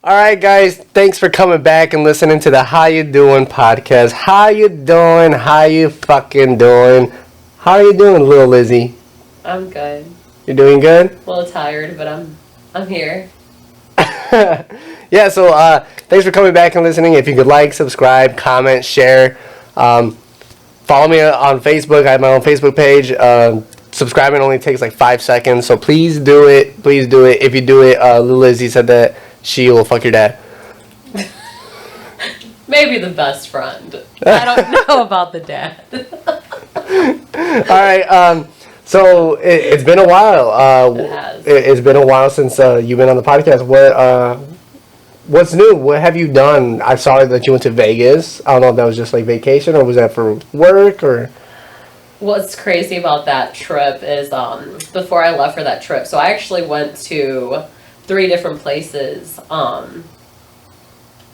All right, guys. Thanks for coming back and listening to the How You Doing podcast. How you doing? How you fucking doing? How are you doing, Lil Lizzie? I'm good. You're doing good? A little tired, but I'm here. Yeah. So, thanks for coming back and listening. If you could like, subscribe, comment, share, follow me on Facebook. I have my own Facebook page. Subscribing only takes like 5 seconds, so please do it. Please do it. If you do it, Lil Lizzie said that she will fuck your dad. Maybe the best friend. I don't know about the dad. All right. So it's been a while. It has. It's been a while since you've been on the podcast. What's new? What have you done? I saw that you went to Vegas. I don't know if that was just like vacation or was that for work or. What's crazy about that trip is before I left for that trip, so I actually went to 3 different places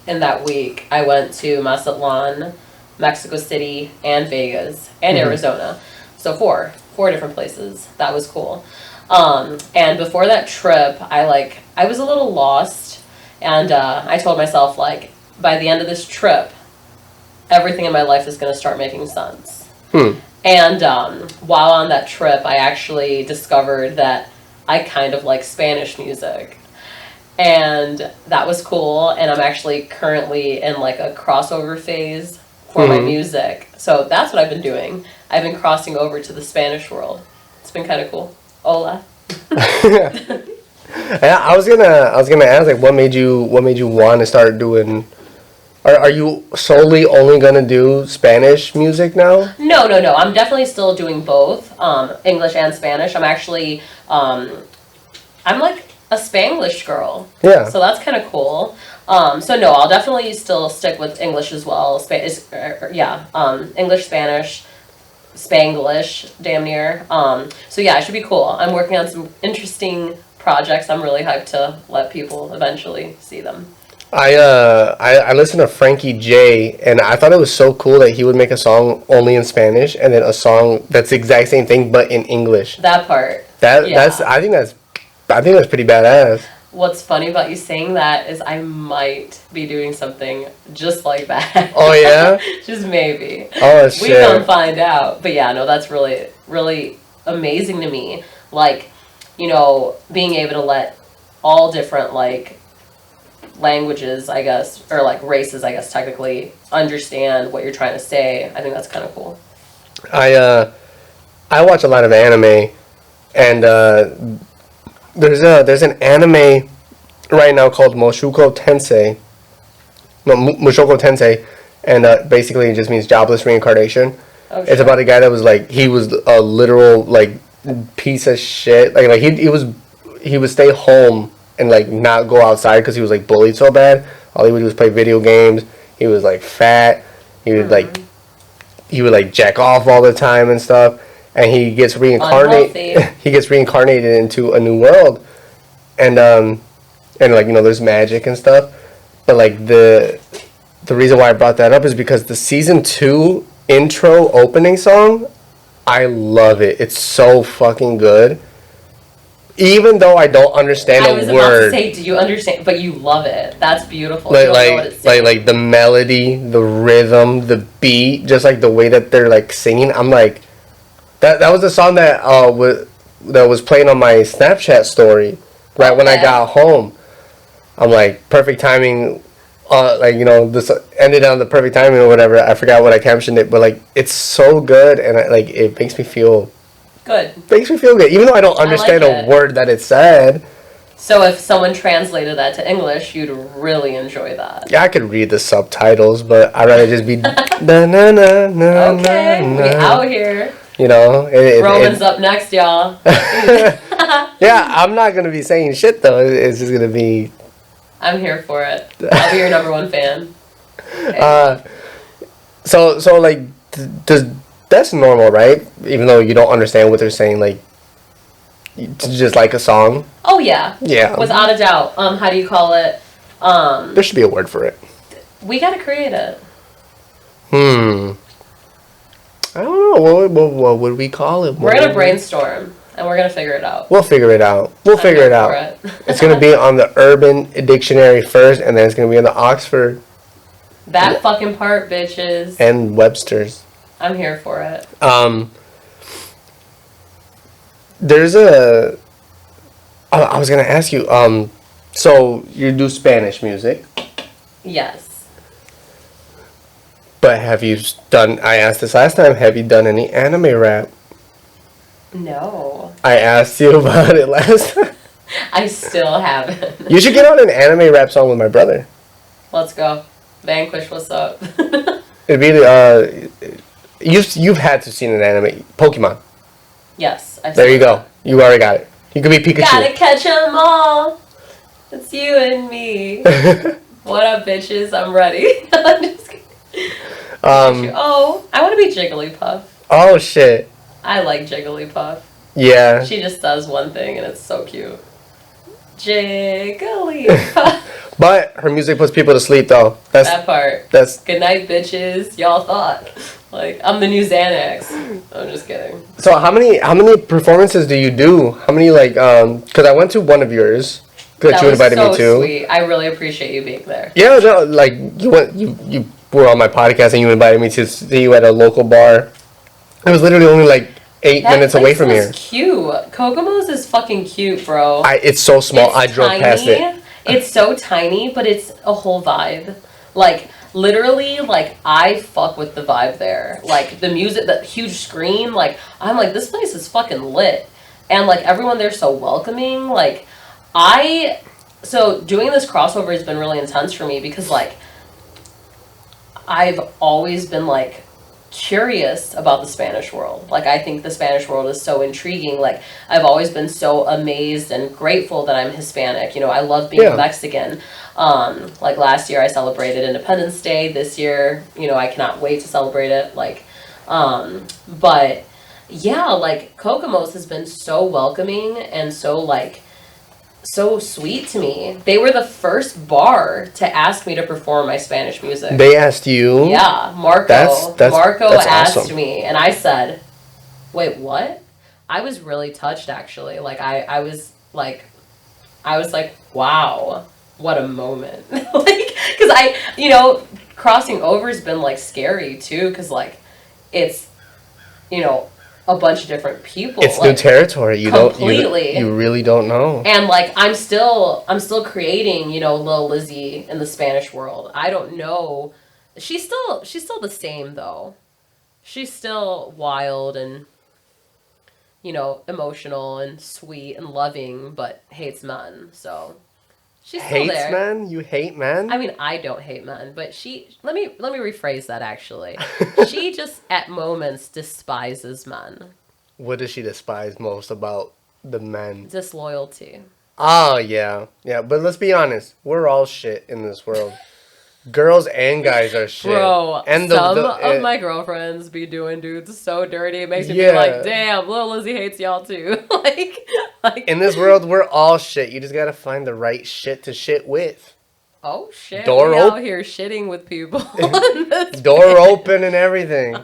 in that week. I went to Mazatlan, Mexico City, and Vegas, and Arizona. So 4 different places. That was cool. And before that trip, I was a little lost, and I told myself, like, by the end of this trip, everything in my life is going to start making sense. And while on that trip, I actually discovered that I kind of like Spanish music. And that was cool. And I'm actually currently in like a crossover phase for my music. So that's what I've been doing. I've been crossing over to the Spanish world. It's been kind of cool. Hola. Yeah, I was gonna ask, like, what made you want to start doing. Are you solely only gonna do Spanish music now? No. I'm definitely still doing both, English and Spanish. I'm actually, I'm like a Spanglish girl. Yeah. So that's kind of cool. So no, I'll definitely still stick with English as well. English, Spanish, Spanglish, damn near. So yeah, it should be cool. I'm working on some interesting projects. I'm really hyped to let people eventually see them. I listened to Frankie J, and I thought it was so cool that he would make a song only in Spanish and then a song that's the exact same thing but in English. That part. I think that's pretty badass. What's funny about you saying that is I might be doing something just like that. Oh yeah? Just maybe. Oh shit. We gonna find out. But yeah, no, that's really, really amazing to me. Like, you know, being able to let all different, like, languages, I guess, or like races, I guess, technically understand what you're trying to say. I think that's kind of cool. I watch a lot of anime, and there's an anime right now called Mushoku Tensei, and basically it just means jobless reincarnation. Oh, it's about a guy that was like, he was a literal like piece of shit. Like he would stay home and like not go outside because he was like bullied so bad. All he would do was play video games. He was like fat. He would like jack off all the time and stuff. And he gets reincarnated. He gets reincarnated into a new world, and like, you know, there's magic and stuff. But like the reason why I brought that up is because the season 2 intro opening song, I love it. It's so fucking good. Even though I don't understand a word. I was about to say, do you understand? But you love it. That's beautiful. Like the melody, the rhythm, the beat, just like the way that they're like singing. I'm like, that was the song that was playing on my Snapchat story right when I got home. I'm like, perfect timing. Like, you know, this ended on the perfect timing or whatever. I forgot what I captioned it, but like, it's so good, and it makes me feel. Good. Makes me feel good, even though I don't understand a word that it said. So if someone translated that to English, you'd really enjoy that. Yeah, I could read the subtitles, but I'd rather just be na na na na. Okay, we out here. You know, Roman's up next, y'all. Yeah, I'm not gonna be saying shit though. It's just gonna be. I'm here for it. I'll be your number 1 fan. Okay. So like, that's normal, right? Even though you don't understand what they're saying, like, to just like a song. Oh yeah. Yeah. Without a doubt. How do you call it? There should be a word for it. We gotta create it. I don't know. What would we call it? We're gonna brainstorm. And we're gonna figure it out. We'll figure it out. We'll figure it out. It's gonna be on the Urban Dictionary first, and then it's gonna be on the Oxford. That fucking part, bitches. And Webster's. I'm here for it. There's a. I was gonna ask you. So you do Spanish music? Yes. But have you done? I asked this last time. Have you done any anime rap? No. I asked you about it last time. I still haven't. You should get on an anime rap song with my brother. Let's go. Vanquish, what's up? It'd be you've had to seen an anime Pokemon. Yes. There you go. You already got it. You could be Pikachu. Gotta catch 'em all. It's you and me. What up, bitches? I'm ready. I'm just kidding. Oh, I want to be Jigglypuff. Oh shit. I like Jigglypuff. Yeah. She just does one thing and it's so cute. Jigglypuff. But her music puts people to sleep though. That part. That's good night, bitches. Y'all thought. Like, I'm the new Xanax. I'm just kidding. So how many performances do you do? How many because I went to one of yours that you invited me to. Sweet. I really appreciate you being there. Yeah, no, like you were on my podcast and you invited me to see you at a local bar. It was literally only like 8 minutes away from here. It's cute. Kokomo's is fucking cute, bro. It's so small. I drove past it. It's so tiny, but it's a whole vibe. Like, literally, like, I fuck with the vibe there. Like, the music, that huge screen, like, I'm like, this place is fucking lit. And, like, everyone there's so welcoming. Like, so doing this crossover has been really intense for me because, like, I've always been, like, curious about the Spanish world. Like, I think the Spanish world is so intriguing. Like, I've always been so amazed and grateful that I'm Hispanic. You know, I love being Mexican. Like, last year I celebrated Independence Day. This year, you know, I cannot wait to celebrate it. Like, but yeah, like, Kokomo's has been so welcoming and so, like, so sweet to me. They were the first bar to ask me to perform my Spanish music. They asked you? Yeah, Marco. Marco asked awesome. Me, and I said, "Wait, what?" I was really touched, actually. Like, I was like, "Wow, what a moment!" Like, because crossing over has been like scary too, because like, it's, a bunch of different people. It's new territory. You completely. You really don't know. And like I'm still creating, Lil Lizzie in the Spanish world. I don't know. She's still the same though. She's still wild and emotional and sweet and loving, but hates men. So she's still hates there. Men? You hate men? I mean, I don't hate men, but let me rephrase that actually. She just at moments despises men. What does she despise most about the men? Disloyalty. Oh, yeah. Yeah, but let's be honest. We're all shit in this world. Girls and guys are shit. Bro, and some of my girlfriends be doing dudes so dirty. It makes me be like, damn, Lil Lizzie hates y'all too. like in this world, we're all shit. You just gotta find the right shit to shit with. Oh shit! Door we out here shitting with people. Door open and everything.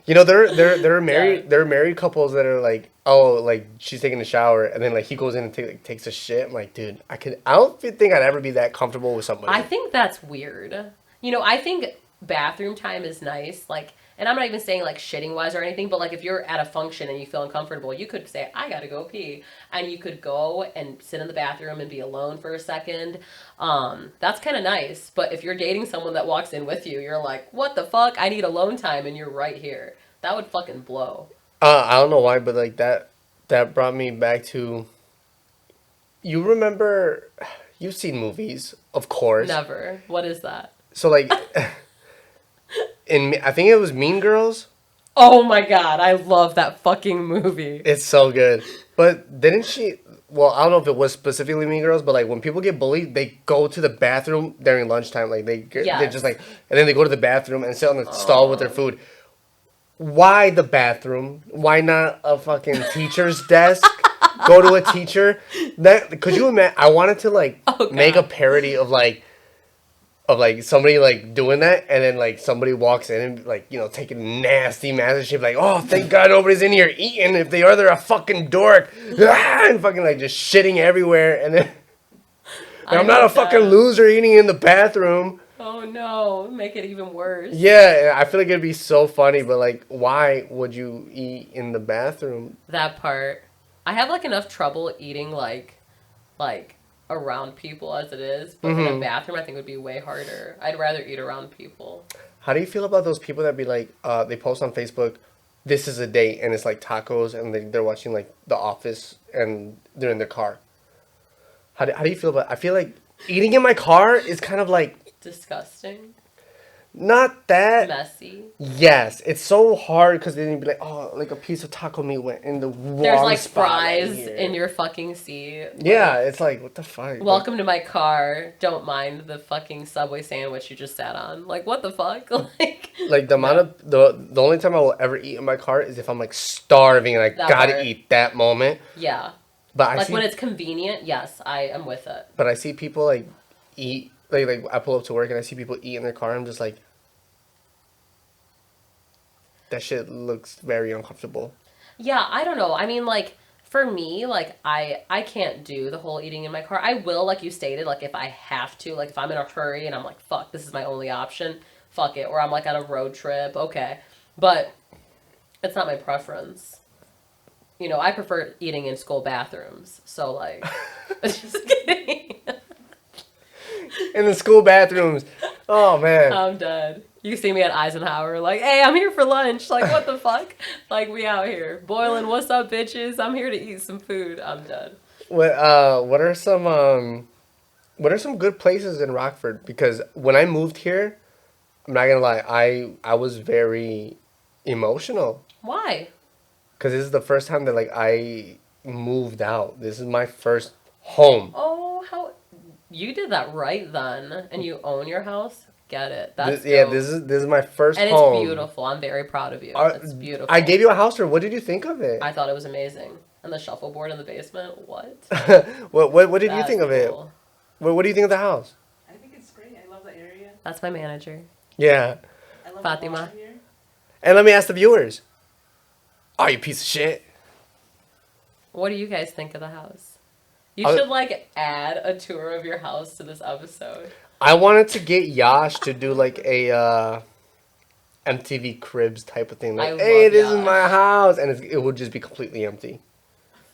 There are married couples that are like, oh, like she's taking a shower and then like he goes in and takes a shit. I'm like, dude, I don't think I'd ever be that comfortable with somebody. I think that's weird. I think bathroom time is nice. Like, and I'm not even saying like shitting wise or anything, but like if you're at a function and you feel uncomfortable, you could say, I gotta go pee. And you could go and sit in the bathroom and be alone for a second. That's kind of nice. But if you're dating someone that walks in with you, you're like, what the fuck? I need alone time and you're right here. That would fucking blow. I don't know why, but like that brought me back to, you remember, you've seen movies, of course. Never. What is that? So like, I think it was Mean Girls. Oh my god, I love that fucking movie. It's so good. But didn't she? Well, I don't know if it was specifically Mean Girls, but like when people get bullied, they go to the bathroom during lunchtime. Like they're just like, and then they go to the bathroom and sit on the stall with their food. Why the bathroom? Why not a fucking teacher's desk? Go to a teacher. Could you imagine? I wanted to like make a parody of like of like somebody like doing that, and then like somebody walks in and like, you know, taking nasty massive shit, like, oh, thank God nobody's in here eating. If they are, they're a fucking dork. And fucking like just shitting everywhere, and then and I'm not a fucking loser eating in the bathroom. Oh no, make it even worse. Yeah, I feel like it'd be so funny, but like, why would you eat in the bathroom? That part. I have like enough trouble eating like around people as it is, but in a bathroom I think would be way harder. I'd rather eat around people. How do you feel about those people that be like, they post on Facebook, this is a date, and it's like tacos, and they're watching like The Office, and they're in their car? How do you feel about? I feel like eating in my car is kind of like disgusting. Not that messy. Yes, it's so hard because then you'd be like, oh, like a piece of taco meat went in the wrong There's like spot fries right in your fucking seat. Yeah, it's like, what the fuck? Welcome to my car. Don't mind the fucking Subway sandwich you just sat on. Like, what the fuck? Like the amount of the only time I will ever eat in my car is if I'm like starving and I gotta eat that moment. Yeah. But I like see, when it's convenient, yes, I am with it. But I see people like eat like I pull up to work and I see people eat in their car and I'm just like, that shit looks very uncomfortable. Yeah, I don't know. I mean, like, for me, like, I can't do the whole eating in my car. I will, like you stated, like, if I have to, like, if I'm in a hurry and I'm like, fuck, this is my only option, fuck it. Or I'm, like, on a road trip, okay. But it's not my preference. You know, I prefer eating in school bathrooms. So, like, just kidding. In the school bathrooms. Oh, man. I'm dead. You see me at Eisenhower, like, hey, I'm here for lunch. Like, what the fuck? Like, we out here. Boiling, what's up, bitches? I'm here to eat some food. I'm dead. What are some good places in Rockford? Because when I moved here, I'm not gonna lie, I was very emotional. Why? Because this is the first time that like I moved out. This is my first home. Oh, how you did that right then, and you own your house. Get it? That's this is my first and home. And it's beautiful. I'm very proud of you. It's beautiful. I gave you a house tour. What did you think of it? I thought it was amazing. And the shuffleboard in the basement. What? what did you think of it? What do you think of the house? I think it's great. I love the area. That's my manager. Yeah. I love Fatima. here. And let me ask the viewers. Oh, you piece of shit. What do you guys think of the house? You should like add a tour of your house to this episode. I wanted to get Yash to do like a MTV Cribs type of thing. Like, hey, this is my house. And it would just be completely empty.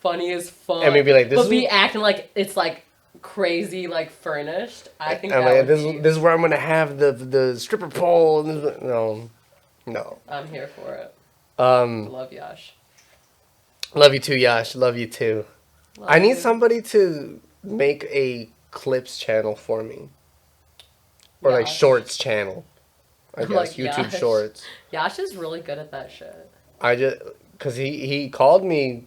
Funny as fuck. And maybe like this. But be acting like it's like crazy, like furnished. I think that would be... This is where I'm going to have the stripper pole. No. I'm here for it. Love Yash. Love you too, Yash. Love you too. I need somebody to make a clips channel for me. Or like shorts channel. I guess like YouTube Yash. shorts. Yash is really good at that shit. Cause he called me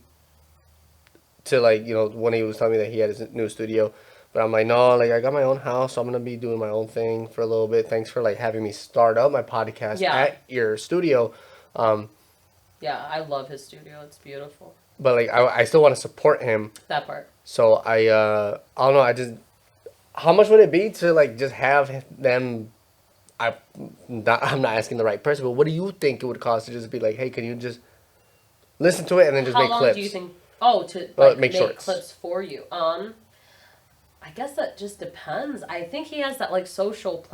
to like, you know, when he was telling me that he had his new studio. But I'm like, no, like I got my own house, so I'm gonna be doing my own thing for a little bit. Thanks for like having me start up my podcast at your studio. Yeah, I love his studio. It's beautiful. But like I still want to support him. That part. So I don't know, how much would it be to like just have them? I'm not asking the right person, but what do you think it would cost to just be like, hey, can you just listen to it and then just make clips? How long do you think? Oh, to like, make shorts. Clips for you. I guess that just depends. I think he has that like social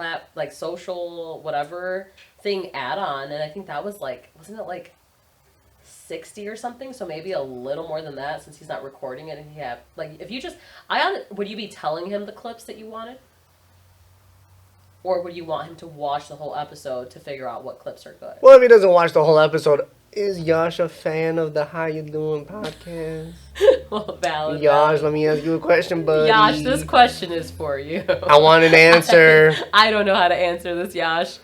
whatever thing add-on, and I think that was like, wasn't it like 60 or something? So maybe a little more than that since he's not recording it, and he have like if you just would you be telling him the clips that you wanted? Or would you want him to watch the whole episode to figure out what clips are good? Well, if he doesn't watch the whole episode, is Yash a fan of the Howyadoin podcast? Well, valid. Yash, let me ask you a question, buddy. Yash, this question is for you. I want an answer. I don't know how to answer this, Yash.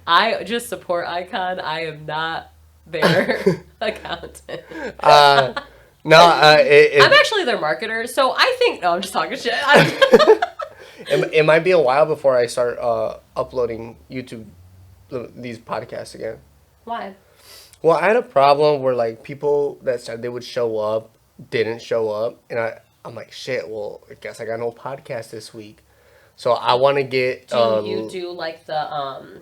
I just support Icon. I am not their accountant. No, I'm actually their marketer, so I think... No, I'm just talking shit. It might be a while before I start uploading these podcasts again. Why? Well, I had a problem where like people that said they would show up didn't show up, and I'm like, shit. Well, I guess I got no podcast this week. So I want to get. Do you do like the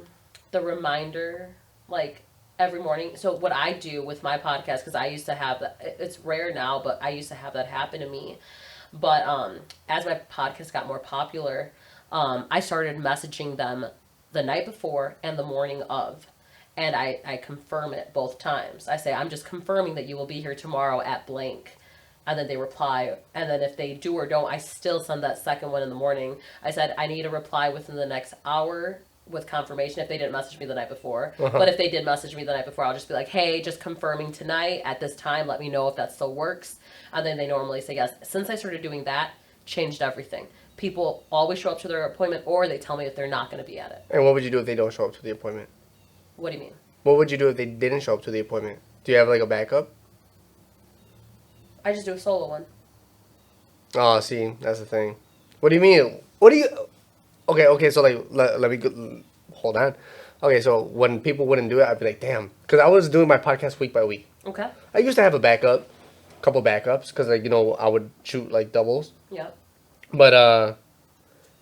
reminder like every morning? So what I do with my podcast, because I used to have that. It's rare now, but I used to have that happen to me. But as my podcast got more popular, I started messaging them the night before and the morning of. And I confirm it both times. I say, I'm just confirming that you will be here tomorrow at blank. And then they reply. And then if they do or don't, I still send that second one in the morning. I said, I need a reply within the next hour with confirmation if they didn't message me the night before. But if they did message me the night before, I'll just be like, hey, just confirming tonight at this time. Let me know if that still works. And then they normally say yes. Since I started doing that, changed everything. People always show up to their appointment, or they tell me if they're not going to be at it. And what would you do if they don't show up to the appointment? What do you mean? What would you do if they didn't show up to the appointment? Do you have like a backup? I just do a solo one. Oh, see, that's the thing. What do you mean? What do you? Okay. So like, let me hold on. Okay, so when people wouldn't do it, I'd be like, damn, because I was doing my podcast week by week. Okay. I used to have a couple backups, because like I would shoot like doubles. Yep. But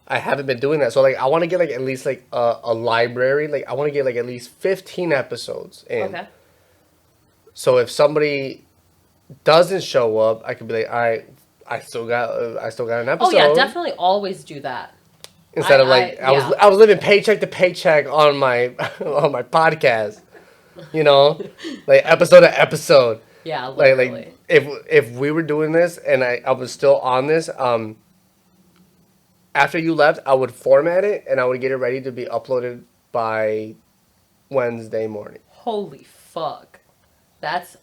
I haven't been doing that. So like I want to get like at least like a library. Like I want to get like at least 15 episodes in. Okay. So if somebody doesn't show up, I could be like, all right, I still got an episode. Oh yeah, definitely always do that. Instead of like I was living paycheck to paycheck on my on my podcast. Like episode to episode. Yeah, literally. Like if we were doing this and I was still on this, after you left, I would format it and I would get it ready to be uploaded by Wednesday morning. Holy fuck. That's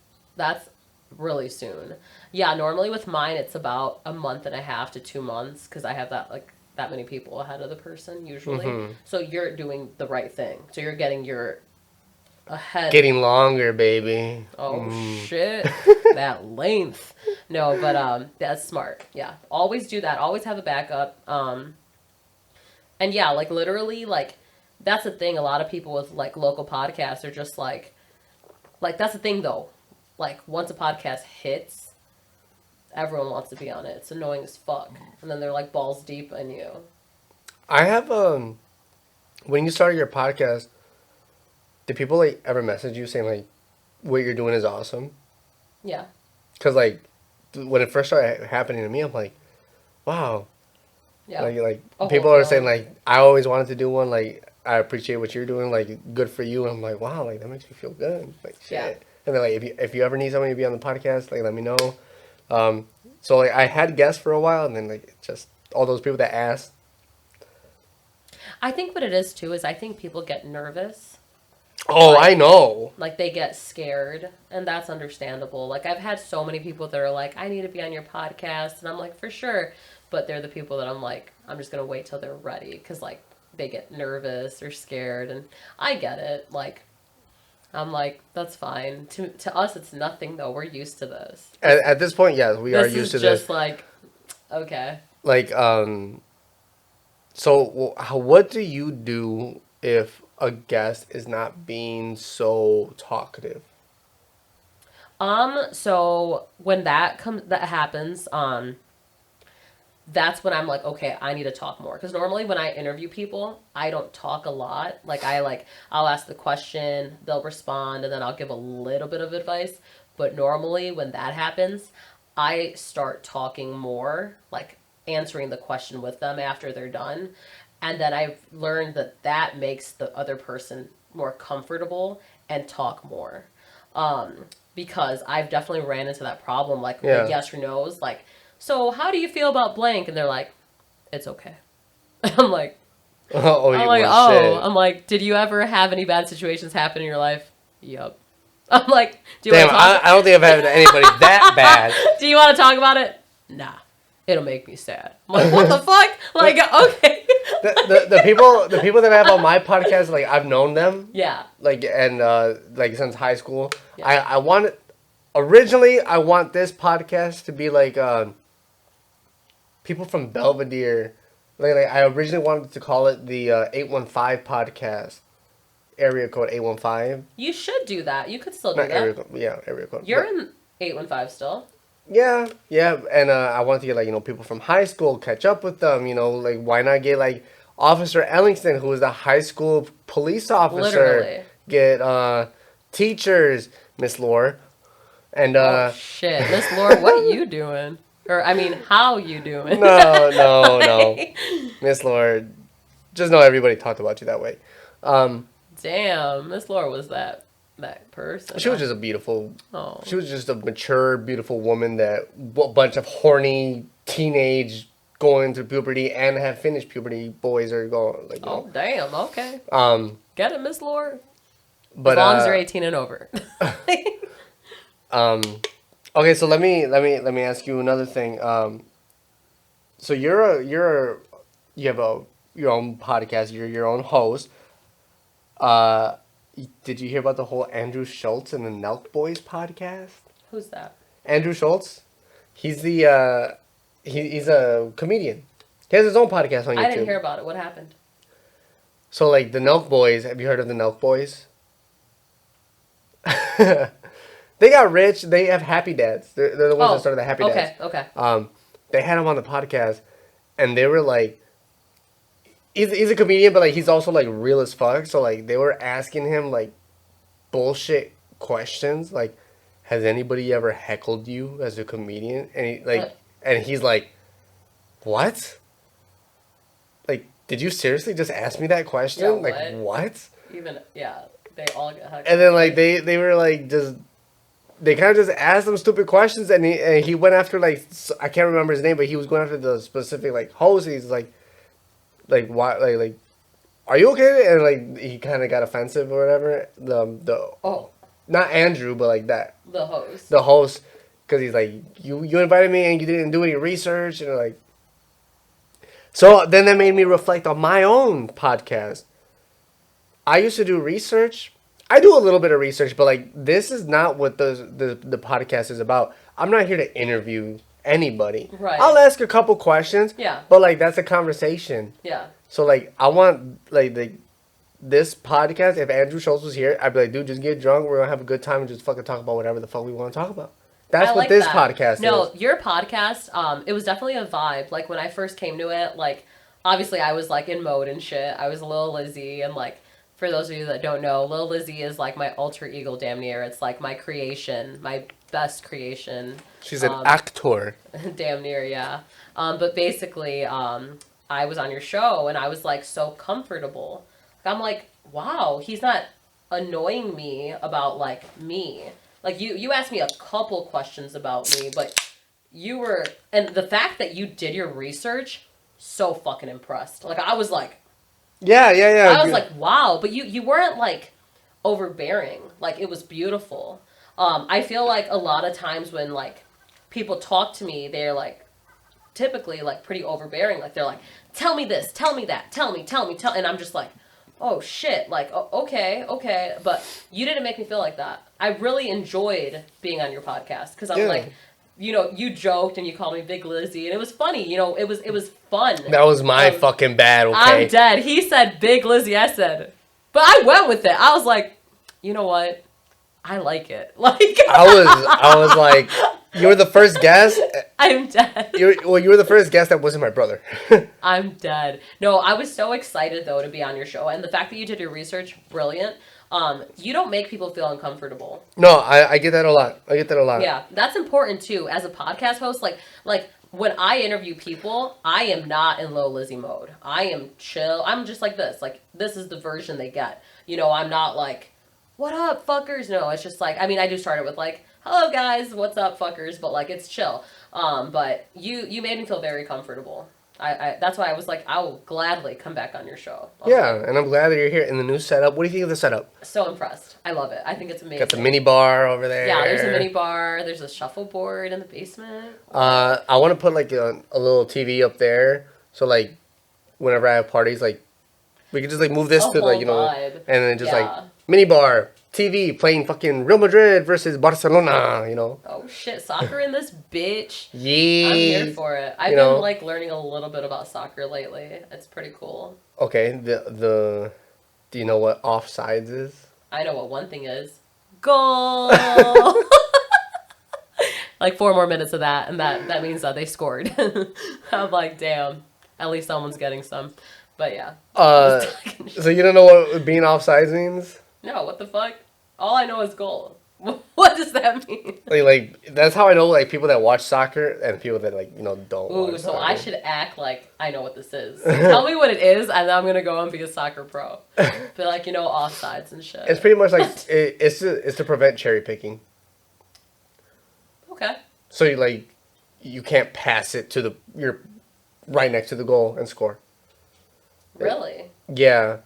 really soon. Yeah, normally with mine it's about a month and a half to 2 months because I have that many people ahead of the person usually. Mm-hmm. So you're doing the right thing. So you're getting your ahead. Getting longer, baby. Oh shit. That length. No, but that's smart. Yeah. Always do that. Always have a backup. And yeah, like literally like that's the thing. A lot of people with like local podcasts are just like that's the thing though. Like once a podcast hits, everyone wants to be on it. It's annoying as fuck. And then they're like balls deep in you. I have when you started your podcast, did people like ever message you saying like what you're doing is awesome? Yeah. Cause like when it first started happening to me, I'm like, wow. Yeah. Like Oh, people are yeah. saying like I always wanted to do one. Like I appreciate what you're doing. Like good for you. And I'm like, wow. Like that makes me feel good. Like shit. Yeah. And then like if you ever need somebody to be on the podcast, like let me know. So like I had guests for a while, and then like just all those people that asked. I think what it is too is I think people get nervous. Oh, Like- I know. Like they get scared, and that's understandable. Like I've had so many people that are like, I need to be on your podcast, and I'm like, for sure. But they're the people that I'm like, I'm just gonna wait till they're ready, because like they get nervous or scared, and I get it. Like I'm like, that's fine. To us, it's nothing though. We're used to this. At this point, yes, we are used to This is just this. like, okay. Like so what do you do if a guest is not being so talkative? So when that happens, that's when I'm like, okay, I need to talk more. Because normally when I interview people, I don't talk a lot. I'll ask the question, they'll respond, and then I'll give a little bit of advice. But normally when that happens, I start talking more, like answering the question with them after they're done. And then I've learned that makes the other person more comfortable and talk more. Because I've definitely ran into that problem, like Yeah. with yes or no's, like, so how do you feel about blank? And they're like, it's okay. I'm like, I'm like, did you ever have any bad situations happen in your life? Yup. I'm like, do you Damn, want to talk? I don't think I've had anybody that bad. Do you want to talk about it? Nah. It'll make me sad. I'm like, what the fuck? Like, okay. The people that I have on my podcast, like I've known them. Yeah. Like and like since high school. Yeah. I want originally I want this podcast to be like people from Belvedere. Like I originally wanted to call it the 815 podcast. Area code 815. You should do that. You could still do Not area that. code. Yeah, area code. You're But- in 815 still. Yeah, yeah, and I want to get like people from high school, catch up with them. Like why not get like Officer Ellington, who was the high school police officer, Literally. get teachers, Miss Lore, and Oh shit, Miss Laura, what you doing? Or I mean, how you doing? no, Like, Miss Lore, just know everybody talked about you that way. Um, damn, Miss Laura was that person. she was just a beautiful. Oh. She was just a mature, beautiful woman that a bunch of horny teenage going through puberty and have finished puberty boys are going like. Oh damn. Okay. Um, Get it, Miss Laura. but As long as they're 18 and over. Okay, so let me ask you another thing. So you have your own podcast. You're your own host. Uh, did you hear about the whole Andrew Schultz and the Nelk Boys podcast? Who's that? Andrew Schultz, he's the he's a comedian. He has his own podcast on YouTube. I didn't hear about it. What happened? So like the Nelk Boys, have you heard of the Nelk Boys? They got rich. They have Happy Dads. They're the ones that started the Happy Dads. Okay. They had him on the podcast, and they were like, he's a comedian, but like he's also like real as fuck. So like they were asking him like bullshit questions, like, has anybody ever heckled you as a comedian? And he's like, what? Like, did you seriously just ask me that question? Yeah, like what? Even yeah, they all get hugged. And then like they were like just. They kind of just asked him stupid questions, and he went after like I can't remember his name, but he was going after the specific like host. He's like why like are you okay? And like he kind of got offensive or whatever. The not Andrew, but like that the host. The host, because he's like you invited me and you didn't do any research and like. So then that made me reflect on my own podcast. I used to do research. I do a little bit of research, but like this is not what the podcast is about. I'm not here to interview anybody. Right. I'll ask a couple questions. Yeah. But like that's a conversation. Yeah. So like I want like this podcast. If Andrew Schultz was here, I'd be like, dude, just get drunk. We're gonna have a good time and just fucking talk about whatever the fuck we want to talk about. That's what like this that. podcast is. No, your podcast, it was definitely a vibe. Like when I first came to it, like obviously I was like in mode and shit. I was a Lil Lizzie, and like. For those of you that don't know, Lil Lizzie is like my alter ego damn near. It's like my creation, my best creation. She's an actor. Damn near, yeah. But basically, I was on your show and I was like so comfortable. I'm like, wow, he's not annoying me about like me. Like you asked me a couple questions about me, but you were, and the fact that you did your research, so fucking impressed. Like I was like, Yeah. I was like, wow, but you weren't like overbearing. Like it was beautiful. I feel like a lot of times when like people talk to me, they're like typically like pretty overbearing. Like they're like, tell me this, tell me that, tell me, and I'm just like, oh shit, like okay. But you didn't make me feel like that. I really enjoyed being on your podcast because I'm like. You joked and you called me Big Lizzie, and it was funny. It was fun. That was my fucking bad, okay? I'm dead. He said Big Lizzie. I said, but I went with it. I was like, you know what? I like it. Like I was like, you were the first guest. I'm dead. You were the first guest that wasn't my brother. I'm dead. No, I was so excited though to be on your show, and the fact that you did your research, brilliant. You don't make people feel uncomfortable. No, I get that a lot. Yeah, that's important too. As a podcast host, like when I interview people, I am not in Lil Lizzie mode. I am chill. I'm just like this. Like this is the version they get. I'm not like, what up, fuckers? No, it's just like, I mean, I do start it with like, hello guys, what's up, fuckers? But like, it's chill. But you made me feel very comfortable. I that's why I was like, I will gladly come back on your show. And I'm glad that you're here in the new setup. What do you think of the setup? So impressed. I love it. I think it's amazing. Got the mini bar over there. Yeah, there's a mini bar. There's a shuffleboard in the basement. I want to put like a little TV up there, so like whenever I have parties, like we could just like move this to like vibe. And then just like mini bar. TV playing fucking Real Madrid versus Barcelona, Oh shit, soccer in this bitch. Yeah. I'm here for it. I've been like learning a little bit about soccer lately. It's pretty cool. Okay, do you know what offsides is? I know what one thing is. Goal. like 4 more minutes of that, and that means that they scored. I'm like, damn, at least someone's getting some. But yeah. So you don't know what being offsides means? No, what the fuck? All I know is goal. What does that mean? Like that's how I know like people that watch soccer and people that like don't. Ooh, watch so soccer. I should act like I know what this is. So tell me what it is, and then I'm gonna go and be a soccer pro. Be like, offsides and shit. It's pretty much like it's to prevent cherry picking. Okay. So you can't pass it to you're right next to the goal and score. Really? Yeah.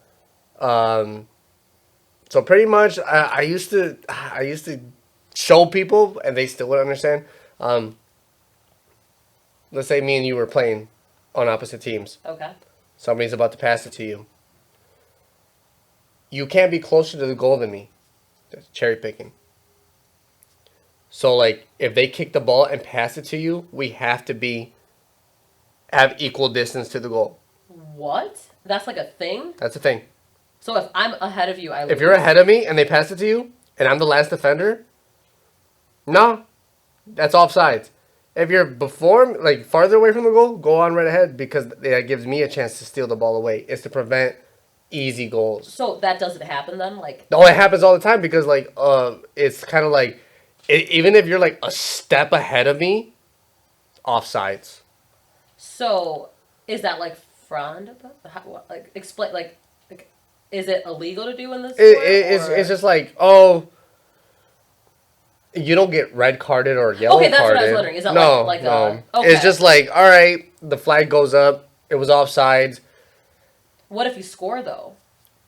So pretty much I used to show people and they still wouldn't understand. Let's say me and you were playing on opposite teams. Okay. Somebody's about to pass it to you. You can't be closer to the goal than me. That's cherry picking. So like if they kick the ball and pass it to you, we have to have equal distance to the goal. What? That's like a thing? That's the thing. So if I'm ahead of you, I lose. If you're ahead of me and they pass it to you and I'm the last defender, no, that's offsides. If you're farther away from the goal, go on right ahead because that gives me a chance to steal the ball away. It's to prevent easy goals. So that doesn't happen then? No, it happens all the time because it's kind of like even if you're like a step ahead of me, offsides. So is that like frowned upon? Explain is it illegal to do in this sport? It's just like you don't get red carded or yellow carded. Okay, that's what I was wondering. Is that no. okay. It's just like, all right, the flag goes up. It was offsides. What if you score though?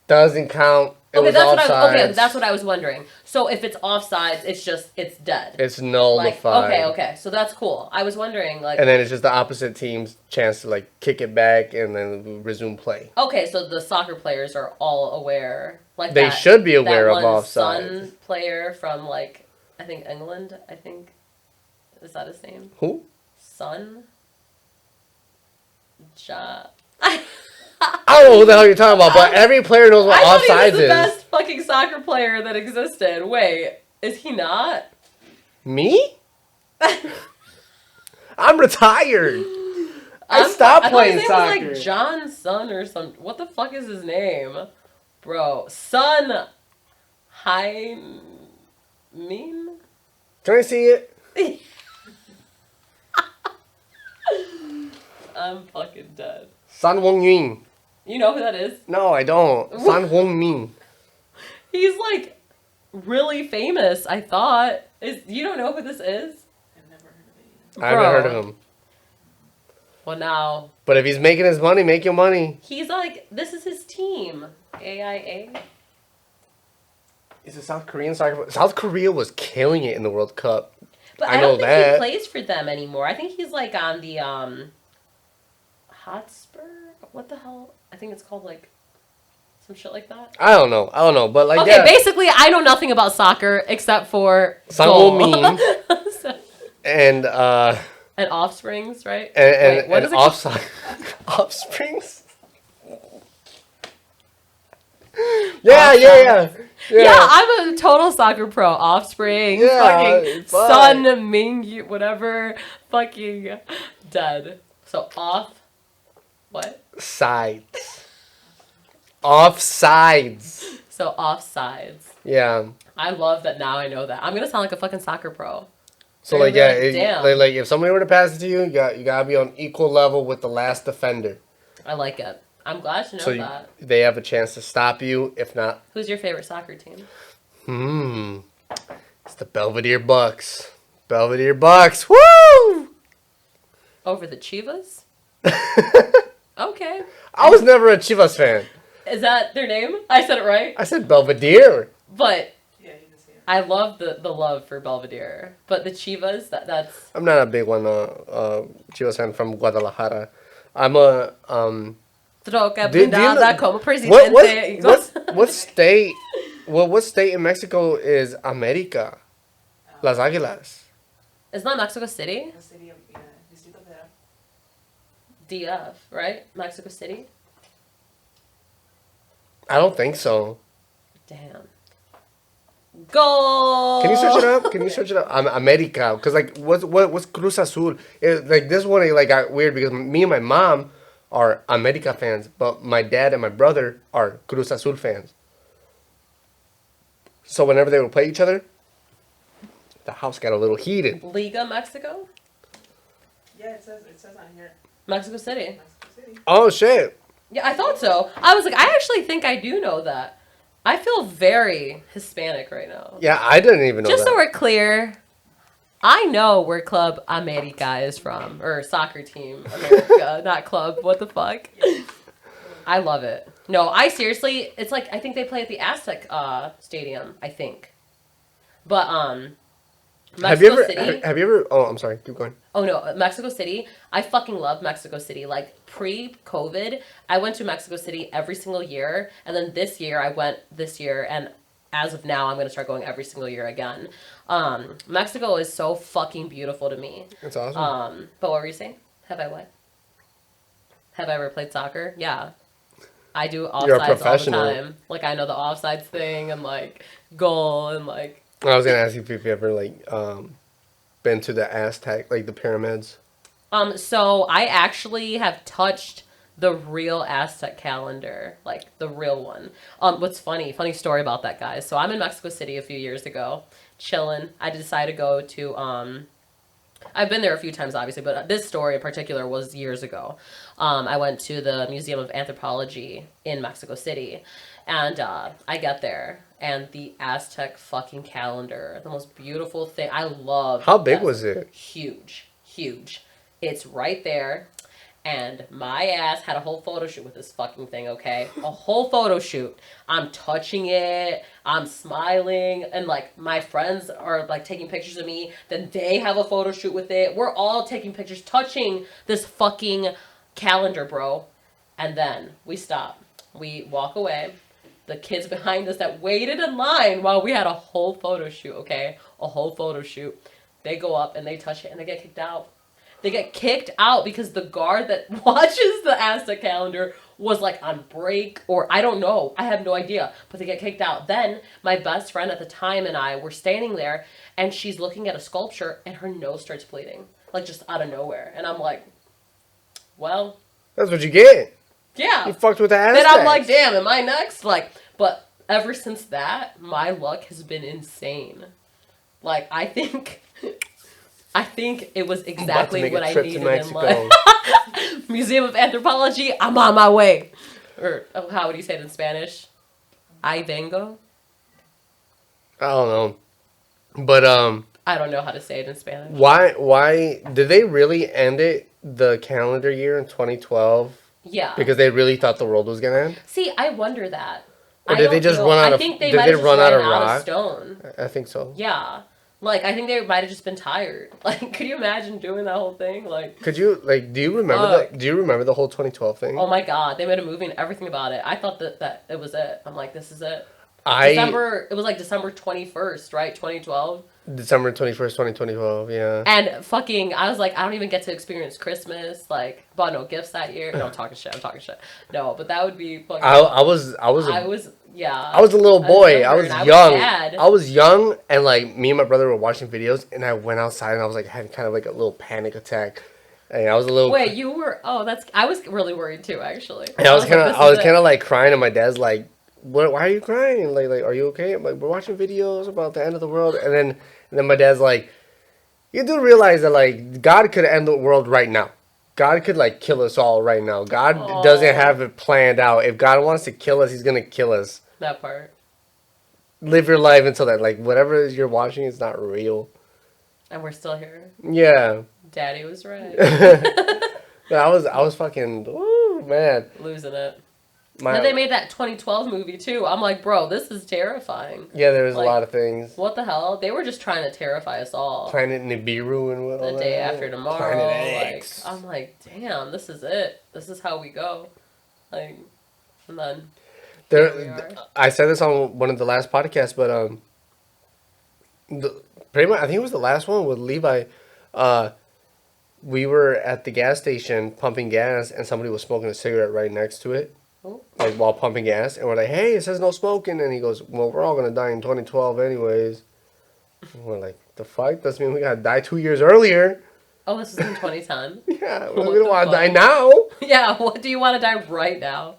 Doesn't count. That's what I was wondering. So if it's offsides, it's dead. It's nullified. Okay. So that's cool. I was wondering and then it's just the opposite team's chance to kick it back and then resume play. Okay, so the soccer players are all aware. They should be aware of offsides. Sun player from I think England. Is that his name? Who? Sun. I don't know who the hell you're talking about, but every player knows what offsides is. I thought he was the best fucking soccer player that existed. Wait, is he not? Me? I'm retired. I stopped playing soccer. His name was John Sun or something. What the fuck is his name? Bro, Sun Heung-min? Can I see it? I'm fucking dead. Sun Wong-yun. You know who that is? No, I don't. Sun Wong-min. He's really famous, I thought. You don't know who this is? I've never heard of it either. I haven't heard of him. Well, now. But if he's making his money, make your money. He's this is his team. AIA. He's a South Korean soccer. South Korea was killing it in the World Cup. But I don't think he plays for them anymore. I think he's on the Hotspur. What the hell? I think it's called some shit like that. I don't know, but okay, basically, I know nothing about soccer except for Sang Woo-min and Offsprings, right? And what is it Offsprings. Yeah. Yeah, I'm a total soccer pro. Offspring, fucking Sun Mingyu, whatever, fucking dead. So what? Sides. Offsides. So offsides. Yeah. I love that now I know that. I'm gonna sound like a fucking soccer pro. So if somebody were to pass it to you, you gotta be on equal level with the last defender. I like it. I'm glad to know that. They have a chance to stop you. If not, who's your favorite soccer team? It's the Belvedere Bucks. Belvedere Bucks. Woo! Over the Chivas? Okay. I was never a Chivas fan. Is that their name? I said it right? I said Belvedere. But Yeah, you can see it. I love the love for Belvedere. But the Chivas, that's... I'm not a big one, Chivas fan from Guadalajara. I'm a, como presidente. What state? What state in Mexico is America? Las Águilas. It's not Mexico City? The city of, Distrito Federal. DF, right? Mexico City? I don't think so. Damn. Goal. Can you search it up? Can you search it up? America, because like what's Cruz Azul? Like this one like got weird because me and my mom are America fans, but my dad and my brother are Cruz Azul fans. So whenever they would play each other, the house got a little heated. Liga Mexico? Yeah, it says on here. Mexico City. Mexico City. Oh shit! Yeah, I thought so. I was like, I actually think I do know that. I feel very Hispanic right now. Yeah, I didn't even know Just that. so we're clear, I know where Club America is from. Or soccer team America, not club. What the fuck? I love it. No, I seriously, it's like, I think they play at the Aztec Stadium, I think. But, Mexico City. Have you ever? Oh, I'm sorry. Keep going. Oh no, Mexico City. I fucking love Mexico City. Like pre-COVID, I went to Mexico City every single year, and then this year I went this year, and as of now, I'm gonna start going every single year again. Mexico is so fucking beautiful to me. That's awesome. But what were you saying? Have I what? Have I ever played soccer? Yeah. I do offsides all the professional. time. Like I know the offsides thing and like goal and like. I was gonna ask you if you ever like been to the Aztec, like the pyramids. So I actually have touched the real Aztec calendar, like the real one. What's funny story about that, guys. So I'm in Mexico City a few years ago, chilling. I decided to go to, I've been there a few times, obviously, but this story in particular was years ago. I went to the Museum of Anthropology in Mexico City, and I got there, and the Aztec fucking calendar, the most beautiful thing. I love. How big was it? Huge. It's right there. And my ass had a whole photo shoot with this fucking thing, okay? A whole photo shoot. I'm touching it. I'm smiling. And, like, my friends are, like, taking pictures of me. Then they have a photo shoot with it. We're all taking pictures, touching this fucking calendar, bro. And then we stop. We walk away. The kids behind us that waited in line while we had a whole photo shoot, okay? A whole photo shoot. They go up and they touch it and they get kicked out. They get kicked out because the guard that watches the Aztec calendar was like on break or I don't know. I have no idea. But they get kicked out. Then my best friend at the time and I were standing there and she's looking at a sculpture and her nose starts bleeding. Like just out of nowhere. And I'm like, well. That's what you get. Yeah. You fucked with the Aztecs. Then I'm like, damn, am I next? Like, but ever since that, my luck has been insane. Like, I think it was exactly what I needed in life. Museum of Anthropology, I'm on my way. Or how would you say it in Spanish? I vengo. I don't know, but I don't know how to say it in Spanish. Why did they really end it the calendar year in 2012? Yeah. Because they really thought the world was gonna end. See, I wonder that. Or did they just run out of? I think they did might they have run just out of ran out rock? of stone. I think so. Yeah. Like, I think they might have just been tired. Like, could you imagine doing that whole thing? Like, could you do you remember do you remember the whole 2012 thing? Oh my god, they made a movie and everything about it. I thought that it was it. I'm like, this is it. It was like December 21st, right? 2012. December 21st, 2012, yeah. And fucking, I was like, I don't even get to experience Christmas. Like, bought no gifts that year. No, I'm talking shit. No, but that would be fucking. I was a little boy. I was young. I was young, and like me and my brother were watching videos, and I went outside, and I was like, had kind of like a little panic attack, and I was a little. Wait, you were? Oh, I was really worried too, actually. And I was kind of like crying, and my dad's like, "What? Why are you crying? Like, are you okay?" I'm like, "We're watching videos about the end of the world," and then my dad's like, "You do realize that like God could end the world right now. God could like kill us all right now. God doesn't have it planned out. If God wants to kill us, He's gonna kill us." That part. Live your life until that. Like whatever you're watching is not real. And we're still here. Yeah. Daddy was right. I was fucking, ooh, man. Losing it. Then they made that 2012 movie too. I'm like, bro, this is terrifying. Yeah, there was a lot of things. What the hell? They were just trying to terrify us all. Planet Nibiru and what all The day after tomorrow. Planet X. Like, I'm like, damn, this is it. This is how we go. Like, and then. I said this on one of the last podcasts, but pretty much I think it was the last one with Levi. We were at the gas station pumping gas, and somebody was smoking a cigarette right next to it. Oh. like while pumping gas, and we're like, "Hey, it says no smoking," and he goes, "Well, we're all gonna die in 2012 anyways." And we're like, "The fuck? Doesn't mean we gotta die 2 years earlier." Oh, this is in 2010. Yeah, we What don't the want to die fuck? now. Yeah, what do you want to die right now?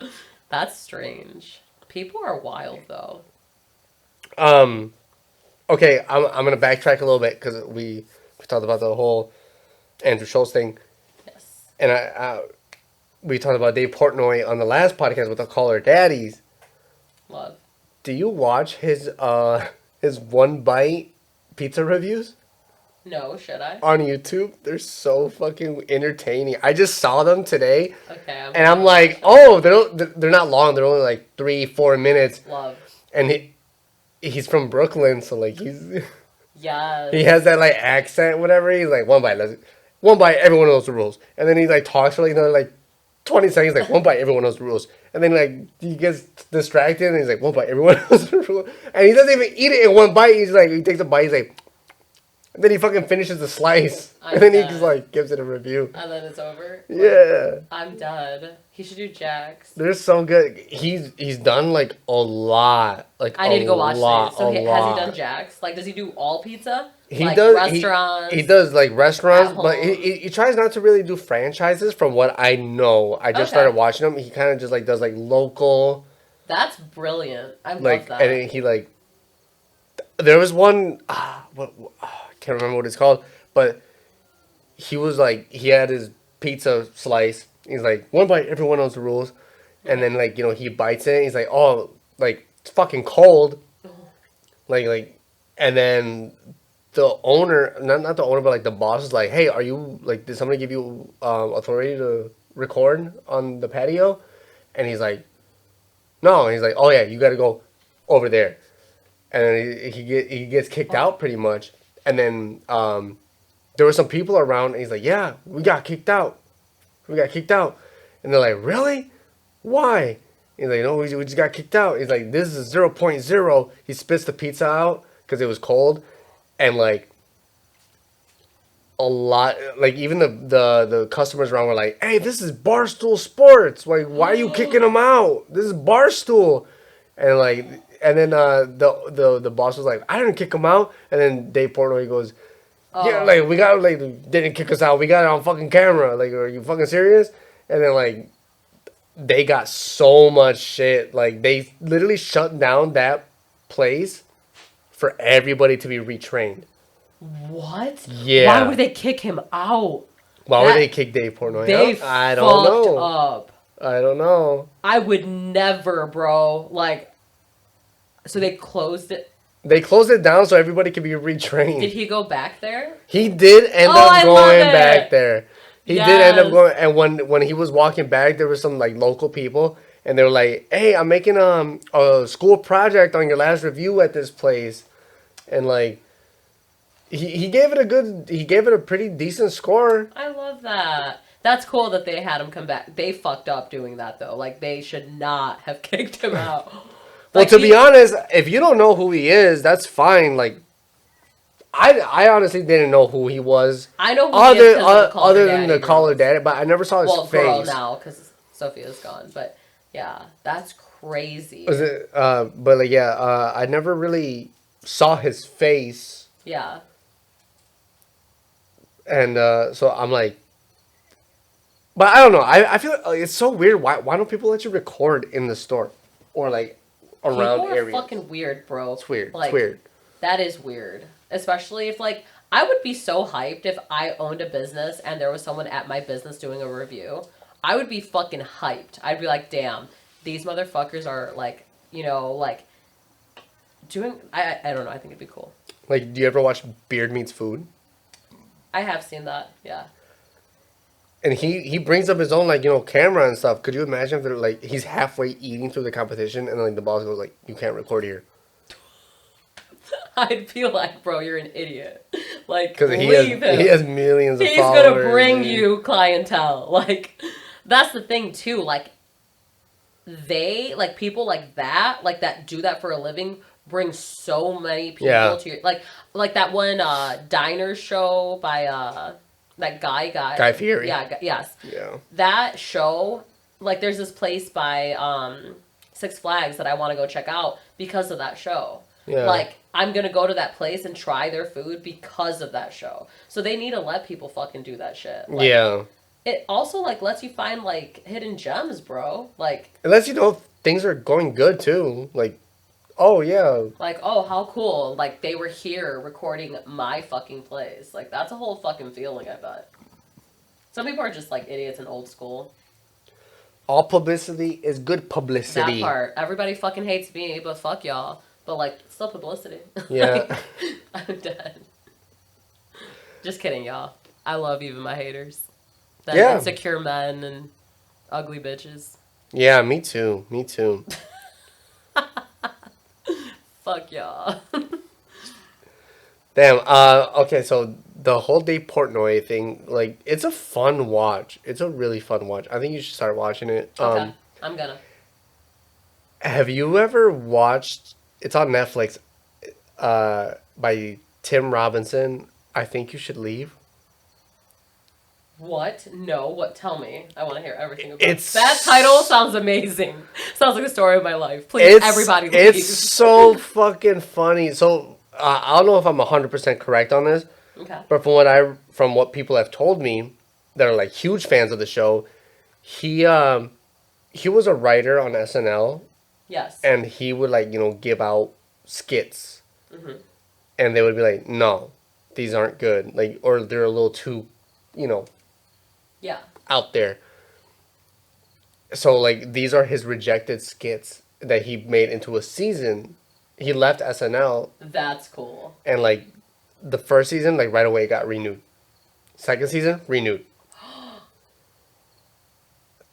That's strange. People are wild though. Okay, I'm gonna backtrack a little bit because we talked about the whole Andrew Schultz thing, Yes. and we talked about Dave Portnoy on the last podcast with the Caller Daddies. Love. Do you watch his one bite pizza reviews No, should I? on YouTube? They're so fucking entertaining. I just saw them today, Okay. and I'm like, oh, they're not long. They're only like 3-4 minutes, Love. and he's from Brooklyn, so like he Yes. has that like accent, whatever. He's like one bite, everyone knows the rules, and then he like talks for like another like 20 seconds, like one bite, everyone knows the rules, and then like he gets distracted, and he's like one bite, everyone knows the rules, and he doesn't even eat it in one bite. He's like he takes a bite, he's like, and then he fucking finishes the slice, and then he just like gives it a review. And then it's over. Yeah, I'm done. He should do Jax. they're so good. He's done like a lot. Like I need to go watch lot, these. So a has he lot. done Jax? Like, does he do all pizza? He like does restaurants. He does like restaurants, at but home. he tries not to really do franchises. From what I know, I just Okay. started watching him. He kind of just like does like local, That's brilliant. I like, love that. and then he like. There was one, I can't remember what it's called, but he was like he had his pizza slice. He's like one bite, everyone knows the rules, and then like he bites it. He's like, oh, like it's fucking cold, like, and then the owner, not the owner, but like the boss is like, hey, are you like, did somebody give you authority to record on the patio? And he's like, no. And he's like, oh yeah, you got to go over there. And then he gets kicked out pretty much. And then there were some people around, and he's like, yeah, we got kicked out. We got kicked out. And they're like, really? Why? He's like, no, we just got kicked out. He's like, this is 0.0. He spits the pizza out because it was cold. And like a lot, like even the customers around were like, hey, this is Barstool Sports. Like, why are you kicking them out? This is Barstool. And like, and then the boss was like, I didn't kick him out. And then Dave Portnoy goes, yeah, like we got like didn't kick us out. We got it on fucking camera. Like, are you fucking serious? And then like they got so much shit. Like they literally shut down that place for everybody to be retrained. What? Yeah. Why would they kick him out? Why would they kick Dave Portnoy out? I don't know. Up. I don't know. I would never, bro. Like, so they closed it. They closed it down so everybody could be retrained. Did he go back there? He did end up going back there. He did end up going, and when he was walking back, there were some like local people, and they were like, "Hey, I'm making a school project on your last review at this place," and like he gave it a pretty decent score. I love that. That's cool that they had him come back. They fucked up doing that though. Like they should not have kicked him out. Well, to be honest, if you don't know who he is, that's fine. Like, I honestly didn't know who he was. I know who he is other than the Caller Daddy, but I never saw his face. Well, girl now because Sophia's gone. But yeah, that's crazy. Was it? But like, yeah, I never really saw his face, Yeah. and so I'm like, but I don't know. I feel like it's so weird. Why don't people let you record in the store or like around People are areas? fucking weird, bro. It's weird. Like, it's weird. That is weird. Especially if, like, I would be so hyped if I owned a business and there was someone at my business doing a review. I would be fucking hyped. I'd be like, damn, these motherfuckers are, like, you know, like, doing... I don't know. I think it'd be cool. Like, do you ever watch Beard Meets Food? I have seen that, yeah. And he brings up his own, like, camera and stuff. Could you imagine if they're, like, he's halfway eating through the competition and, like, the boss goes, like, you can't record here. I'd feel like, bro, you're an idiot. Like, Because leave him. he has millions of He's followers. gonna bring you clientele. Like, that's the thing, too. Like, people like that do that for a living, bring so many people to your... Like that one diner show by... that Guy Fieri. Yeah, yes. Yeah. That show like there's this place by Six Flags that I want to go check out because of that show. Yeah. Like, I'm gonna go to that place and try their food because of that show. So they need to let people fucking do that shit. Like, yeah. It also, like, lets you find, like, hidden gems, bro. Like... It lets you know if things are going good, too. Like, oh, yeah. Like, oh, how cool. Like, they were here recording my fucking place. Like, that's a whole fucking feeling, I bet. Some people are just, like, idiots and old school. All publicity is good publicity. That part. Everybody fucking hates me, but fuck y'all. But, like, it's still publicity. Yeah. I'm dead. Just kidding, y'all. I love even my haters. That Yeah. insecure men and ugly bitches. Yeah, me too. Me too. Fuck y'all. Damn, okay, so the whole day Portnoy thing, like, it's a fun watch. It's a really fun watch. I think you should start watching it. Okay, I'm gonna. Have you ever watched, it's on Netflix, by Tim Robinson, I Think You Should Leave? What? No, what? Tell me. I want to hear everything about It's- that title sounds amazing. Sounds like the story of my life. Please, everybody leave. It's so fucking funny. So, I don't know if I'm 100% correct on this, Okay. but from what people have told me that are like huge fans of the show, he was a writer on SNL, Yes. and he would, like, give out skits, and they would be like, no, these aren't good, like, or they're a little too, Yeah. out there. So, like, these are his rejected skits that he made into a season. He left SNL, That's cool. and, like, the first season, like, right away got renewed. Second season, renewed.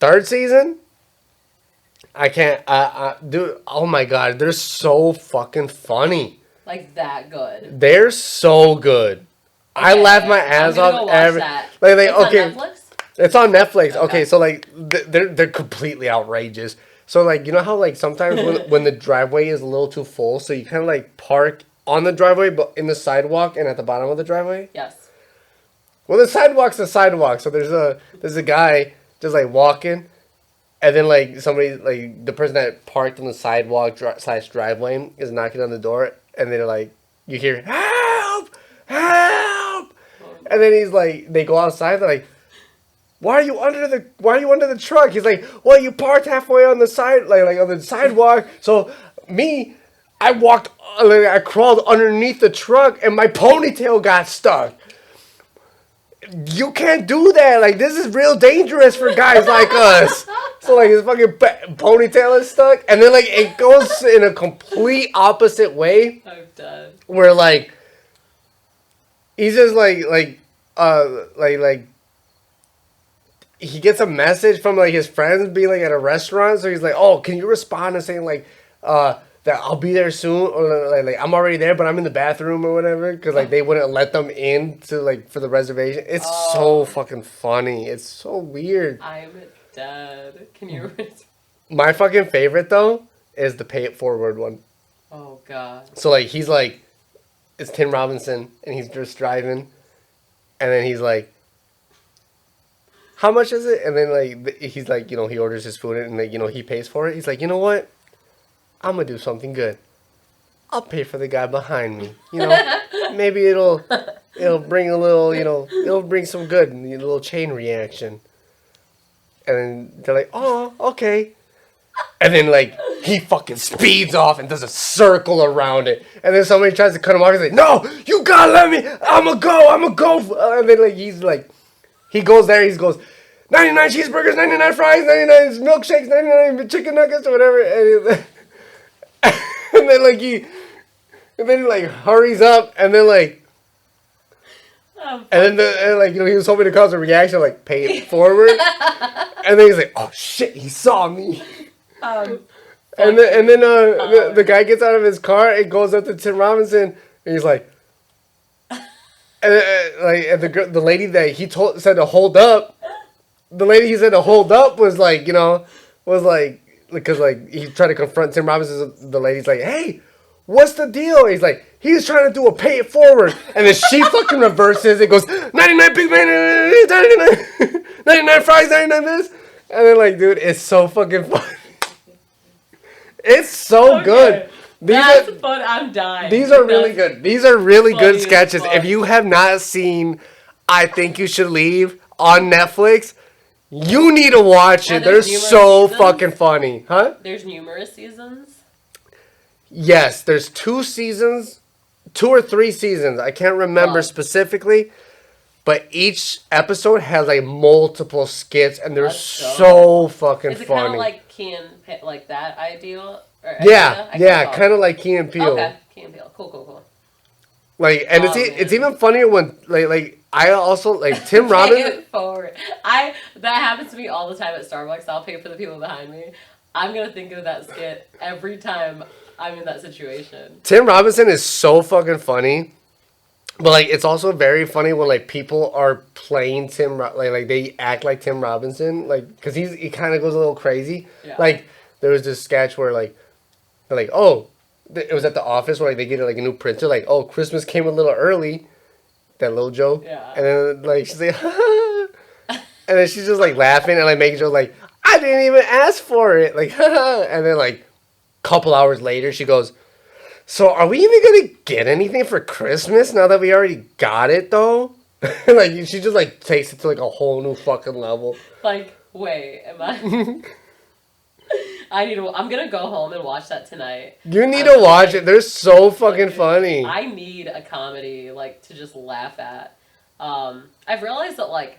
Third season, I can't, dude, oh my god, they're so fucking funny. Like that good. They're so good. I Okay, laugh my ass I'm gonna off go watch every, that. like, It's on okay. Netflix? It's on Netflix. Okay, Okay. so, like, they're completely outrageous. So, like, you know how, like, sometimes when the driveway is a little too full, so you kind of, like, park on the driveway, but in the sidewalk and at the bottom of the driveway? Yes. Well, the sidewalk's the sidewalk, so there's a guy just, like, walking, and then, like, somebody, like, the person that parked on the sidewalk / driveway is knocking on the door, and they're like, you hear, help! Help! And then he's like, they go outside, they're like, why are you under the truck? He's like, well, you parked halfway on the side, like on the sidewalk. So I crawled underneath the truck and my ponytail got stuck. You can't do that. Like, this is real dangerous for guys like us. So, like, his fucking ponytail is stuck, and then, like, it goes in a complete opposite way, I'm done. where, like, he's just like he gets a message from, like, his friends being, like, at a restaurant. So he's like, oh, can you respond and saying, like, that I'll be there soon, or like I'm already there, but I'm in the bathroom or whatever, because, like, they wouldn't let them in to, like, for the reservation. It's so fucking funny. It's so weird. I'm dead. Can you? My fucking favorite, though, is the pay it forward one. Oh god. So, like, he's like, it's Tim Robinson, and he's just driving, and then he's like, how much is it? And then, like, he's like, he orders his food, and, like, he pays for it. He's like, you know what? I'm gonna do something good. I'll pay for the guy behind me. Maybe it'll bring a little, it'll bring some good, a little chain reaction. And then they're like, oh, okay. And then, like, he fucking speeds off and does a circle around it. And then somebody tries to cut him off. He's like, no, you gotta let me. I'm gonna go. And then, like, he goes there. He goes, 99 cheeseburgers, 99 fries, 99 milkshakes, 99 chicken nuggets, or whatever. And then, like, he hurries up. And then, like, and then, he was hoping to cause a reaction, like, pay it forward. And then he's like, oh, shit, he saw me. And then the guy gets out of his car and goes up to Tim Robinson, and he's like, and the lady that he said to hold up, the lady he said to hold up was like, because, like, he tried to confront Tim Robinson. The lady's like, hey, what's the deal? He's like, he's trying to do a pay it forward. And then she fucking reverses. It goes, 99 Big Man, 99 fries, 99 this. And then, like, dude, it's so fucking fun. It's so good. That's fun. I'm dying. These are really good. These are really good funny as sketches. fuck. If you have not seen I Think You Should Leave on Netflix, you need to watch it. And They're there's numerous so seasons? fucking funny. Huh? There's numerous seasons. Yes, there's 2 seasons. 2 or 3 seasons. I can't remember Wow. specifically. But each episode has like multiple skits, and they're That's so fucking Is it kind funny. of like Key and Peele, like that ideal? Or Yeah, idea? yeah, kind of like Key and Peele. Okay, Key and Peele. Cool. Like, and Oh, it's man. even funnier when like I also like Tim Pay Robbins. it forward. That happens to me all the time at Starbucks. I'll pay for the people behind me. I'm gonna think of that skit every time I'm in that situation. Tim Robinson is so fucking funny, but like it's also very funny when like people are playing like they act like Tim Robinson, like because he kind of goes a little crazy. Yeah. Like there was this sketch where like they're like, oh, it was at the office where like they get like a new printer, like, oh, Christmas came a little early, that little joke. Yeah. And then like she's like, and then she's just like laughing and like making jokes like, I didn't even ask for it, like, and then like couple hours later she goes, so are we even gonna get anything for Christmas now that we already got it though? Like she just like takes it to like a whole new fucking level. Like, wait, am I? I'm gonna go home and watch that tonight. You need to watch it. They're so fucking funny. I need a comedy like to just laugh at. I've realized that like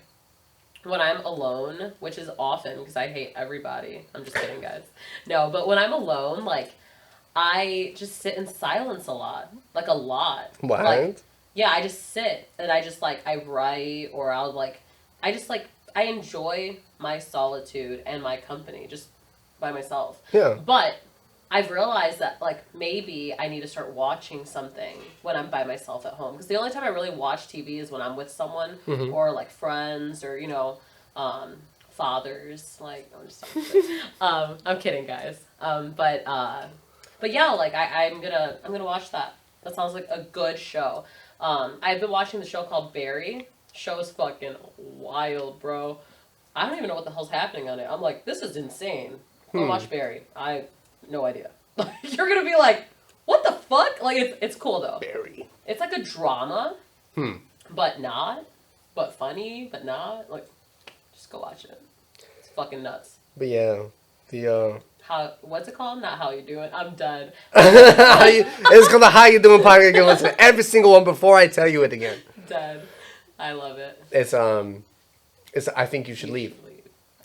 when I'm alone, which is often because I hate everybody. I'm just kidding, guys. No, but when I'm alone, like I just sit in silence a lot, like a lot. What? Like, yeah, I just sit and I just like I write or I'll like I just like I enjoy my solitude and my company just by myself. Yeah. But I've realized that like maybe I need to start watching something when I'm by myself at home because the only time I really watch TV is when I'm with someone or like friends or fathers. Like I'm just I'm kidding, guys. But yeah, like I'm gonna watch that. That sounds like a good show. I've been watching the show called Barry. Show's fucking wild, bro. I don't even know what the hell's happening on it. I'm like, this is insane. Go watch Barry. I no idea. You're gonna be like, what the fuck? Like it's cool though. Barry. It's like a drama, but not, but funny, but not. Like, just go watch it. It's fucking nuts. But yeah, the What's it called? Not how you doing. I'm done. it's called the How You Doing podcast. You can listen to every single one before I tell you it again. Dead. I love it. It's I Think You Should Leave.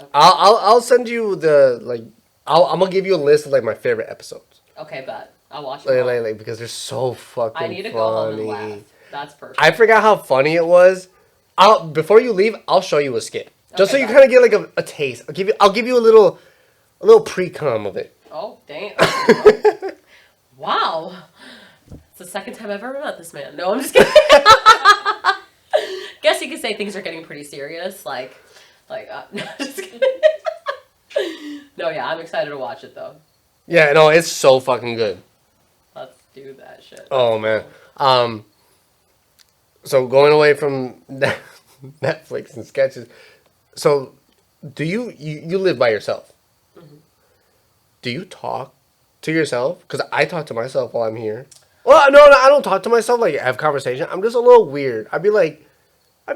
Okay. I'll send you the like. I'm gonna give you a list of like my favorite episodes. Okay, bet. I'll watch it. Like, because they're so fucking funny. I need to go home and laugh. That's perfect. I forgot how funny it was. Before you leave, I'll show you a skit. Just so Okay, you bet. kind of get like a taste. I'll give you a little pre-com of it. Oh, damn. Wow. It's the second time I've ever met this man. No, I'm just kidding. Guess you could say things are getting pretty serious. No, just kidding. No, yeah, I'm excited to watch it though. Yeah, no, it's so fucking good. Let's do that shit. Oh man. So going away from Netflix and sketches. So, do you live by yourself? Mm-hmm. Do you talk to yourself? Because I talk to myself while I'm here. Well, no, I don't talk to myself like have conversation. I'm just a little weird. I'd be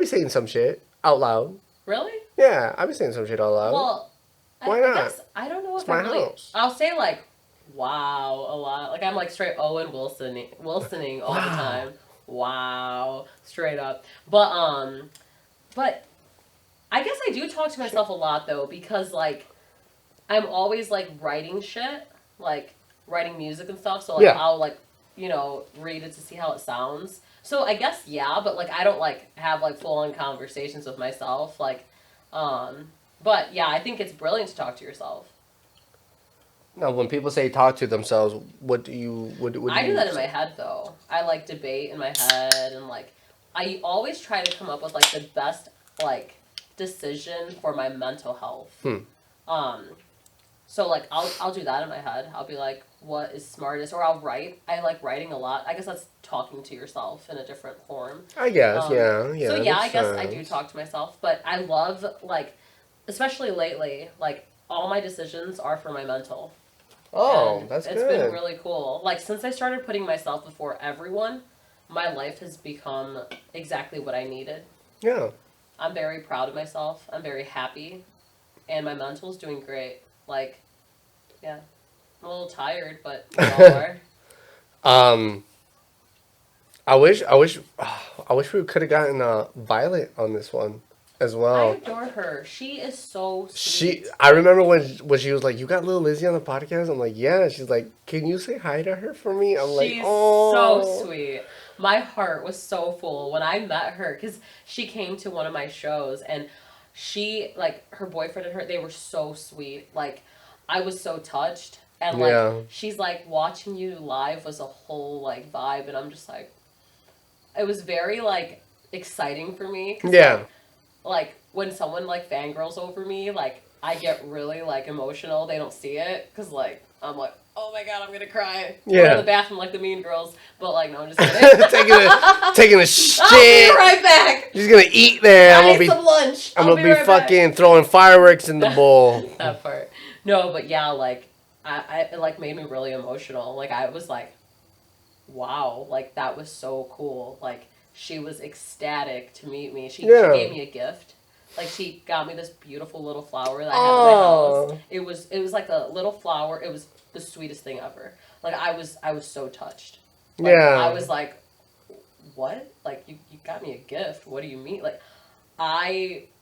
saying some shit out loud. Really? Yeah, I'd be saying some shit out loud. Well, Why I not? guess I don't know if It's my I really. house. I'll say like, wow, a lot. Like I'm like straight Owen Wilsoning all the time. Wow, straight up. But I guess I do talk to myself a lot though because like I'm always like writing shit, like writing music and stuff. So like Yeah. I'll like read it to see how it sounds. So I guess yeah, but like I don't like have like full on conversations with myself like. But yeah, I think it's brilliant to talk to yourself. Now, when people say talk to themselves, what do you I do that in my head though. I like debate in my head and like I always try to come up with like the best like decision for my mental health. So like I'll do that in my head. I'll be like, what is smartest? Or I'll write. I like writing a lot. I guess that's talking to yourself in a different form. I guess, yeah. So that yeah, I makes guess I sense. do talk to myself, but I love like especially lately, like all my decisions are for my mental. Oh, And that's it's good. been really cool. Like since I started putting myself before everyone, my life has become exactly what I needed. Yeah. I'm very proud of myself. I'm very happy, and my mental's doing great. Like, yeah, I'm a little tired, but we all are. Um, I wish we could have gotten Violet on this one as I well. adore her. She is so She, sweet. I remember when she was like, "You got Lil Lizzie on the podcast." I'm like, "Yeah." She's like, "Can you say hi to her for me?" I'm like, She's so "Oh, sweet. My heart was so full when I met her because she came to one of my shows and she, like, her boyfriend and her, they were so sweet. Like, I was so touched. And, like, yeah, she's like, watching you live was a whole, like, vibe. And I'm just like, it was very, like, exciting for me. Cause, yeah, like when someone, like, fangirls over me, like, I get really, like, emotional. They don't see it. Because, like, I'm like, oh my god, I'm gonna cry. Go yeah." to the bathroom like the Mean Girls, but like no, I'm just kidding. taking a I'll be shit. right back. She's gonna eat there. I need some lunch. I'm I'll gonna be right back. fucking throwing fireworks in the bowl. That part. No, but yeah, like it like made me really emotional. Like I was like, wow, like that was so cool. Like she was ecstatic to meet me. She gave me a gift. Like she got me this beautiful little flower that I have in my house. It was like a little flower. It was the sweetest thing ever. Like I was so touched. Like, Yeah. I was like, what? Like you got me a gift. What do you mean? Like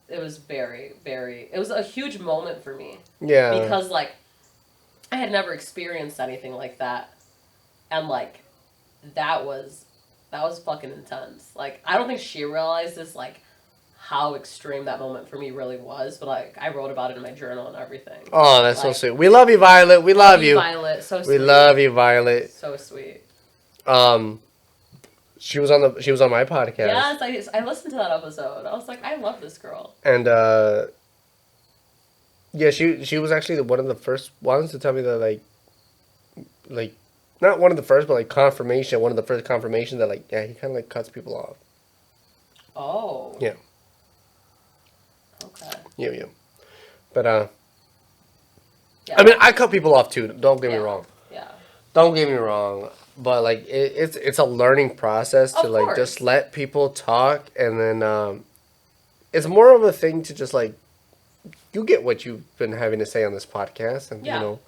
it was very, very it was a huge moment for me. Yeah. Because like I had never experienced anything like that. And like that was fucking intense. Like I don't think she realized this like how extreme that moment for me really was, but like I wrote about it in my journal and everything. Oh, that's like, so sweet. We love you, Violet. We love you. Violet. So sweet. We love you, Violet. So sweet. She was on my podcast. Yes, I listened to that episode. I was like, I love this girl. And yeah, she was actually one of the first ones to tell me that like not one of the first, but like confirmation. One of the first confirmations that like yeah, he kind of like cuts people off. Oh. Yeah. Okay. Yeah. But Yeah. I mean, I cut people off too. Don't get me wrong. Yeah. Don't get me wrong. But like it's a learning process to Of like course. just let people talk, and then it's more of a thing to just like you get what you've been having to say on this podcast, and Yeah. you know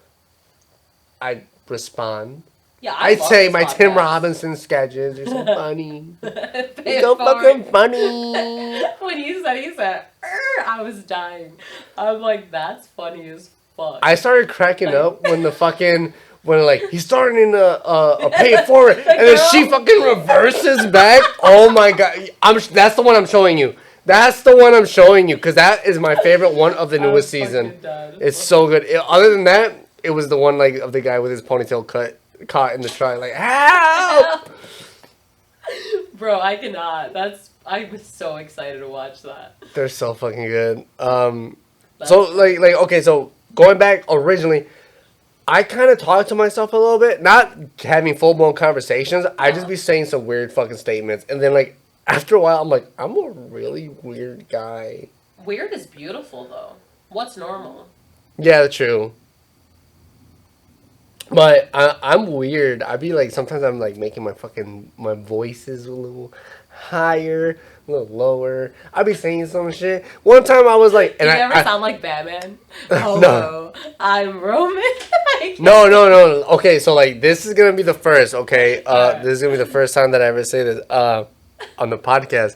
I respond. Yeah, I'd love say this my podcast. Tim Robinson sketches are so funny. Pay They're it so forward. fucking funny. When he said, I was dying. I'm like, that's funny as fuck. I started cracking up when like he's starting to pay it forward, and then she fucking reverses back. Oh my god! That's the one I'm showing you. That's the one I'm showing you because that is my favorite one of the newest season. It's so good. Other than that, it was the one like of the guy with his ponytail caught in the truck, like help. Bro, I cannot. I was so excited to watch that. They're so fucking good. So like okay, so going back originally, I kind of talk to myself a little bit, not having full blown conversations. I just be saying some weird fucking statements, and then like after a while, I'm like, I'm a really weird guy. Weird is beautiful though. What's normal? Yeah, true. But I'm weird. I be like sometimes I'm like making my voices a little higher, a little lower. I be saying some shit. One time I was like, Do and you ever sound like Batman? Hello, No. I'm Roman. No. Okay, so like this is gonna be the first. Okay, this is gonna be the first time that I ever say this on the podcast.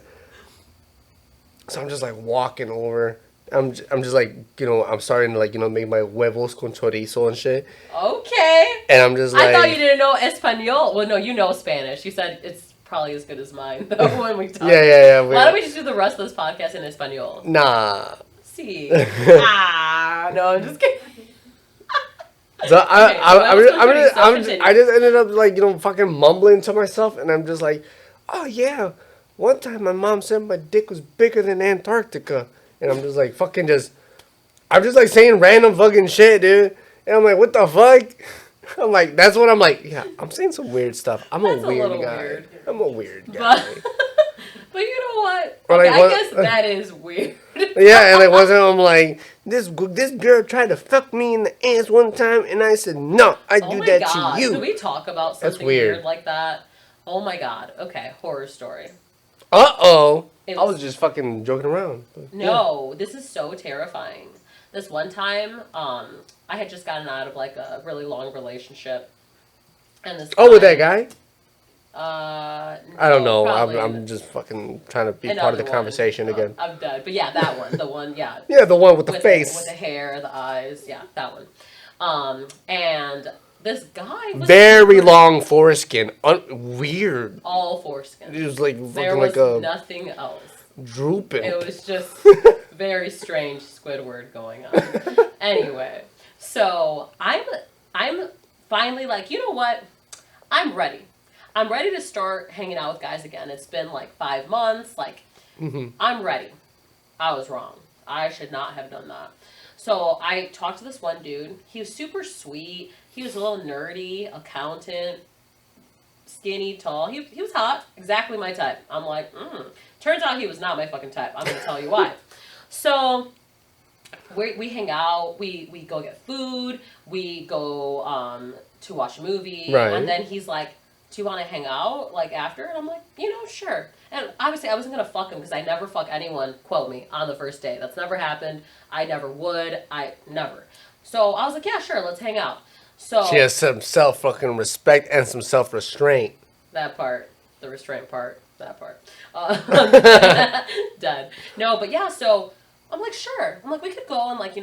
So I'm just like walking over. I'm just like I'm starting to like make my huevos con chorizo and shit. Okay. And I'm just like I thought you didn't know Espanol. Well, no, you know Spanish. You said it's probably as good as mine though when we talk. Yeah. Why don't we just do the rest of this podcast in Espanol? Nah. See. No, I'm just kidding. So continue. I just ended up like fucking mumbling to myself, and I'm just like, oh yeah, one time my mom said my dick was bigger than Antarctica, and I'm just like I'm just like saying random fucking shit, dude, and I'm like, what the fuck? I'm like, that's what I'm like. Yeah, I'm saying some weird stuff. I'm That's a a weird little guy. weird. I'm a weird guy. But you know what? Or Okay, like I what- guess that is weird. Yeah, and like one time I'm like, this girl tried to fuck me in the ass one time, and I said no, I Oh do my that god. to you. Can we talk about That's something weird. weird like that? Oh my god. Okay, horror story. Uh-oh. It I was just fucking joking around. No, this is so terrifying. This one time, I had just gotten out of like a really long relationship, and this. Oh, with that guy? I don't no, know. probably I'm just fucking trying to be part of another the one. conversation again. I'm dead, but yeah, that one, the one, yeah, Yeah, the one with the face. with the hair, the eyes, yeah, that one. And this guy was Very super- long foreskin. Weird. all foreskin. It was like There fucking was like a nothing else. drooping. It was just very strange Squidward going on. Anyway, so I'm finally like, you know what? I'm ready. I'm ready to start hanging out with guys again. It's been like 5 months. Like, I'm ready. I was wrong. I should not have done that. So I talked to this one dude. He was super sweet. He was a little nerdy, accountant, skinny, tall. He was hot. Exactly my type. I'm like, Turns out he was not my fucking type. I'm going to tell you why. So we hang out. We go get food. We go to watch a movie. Right. And then he's like, do you want to hang out like after? And I'm like, sure. And obviously I wasn't going to fuck him because I never fuck anyone, quote me, on the first date. That's never happened. I never would. I never. So I was like, yeah, sure, let's hang out. So She has some self fucking respect and some self restraint. that part, the restraint part, that part. Dead. No, but yeah, so I'm like, sure. I'm like, we could go and like,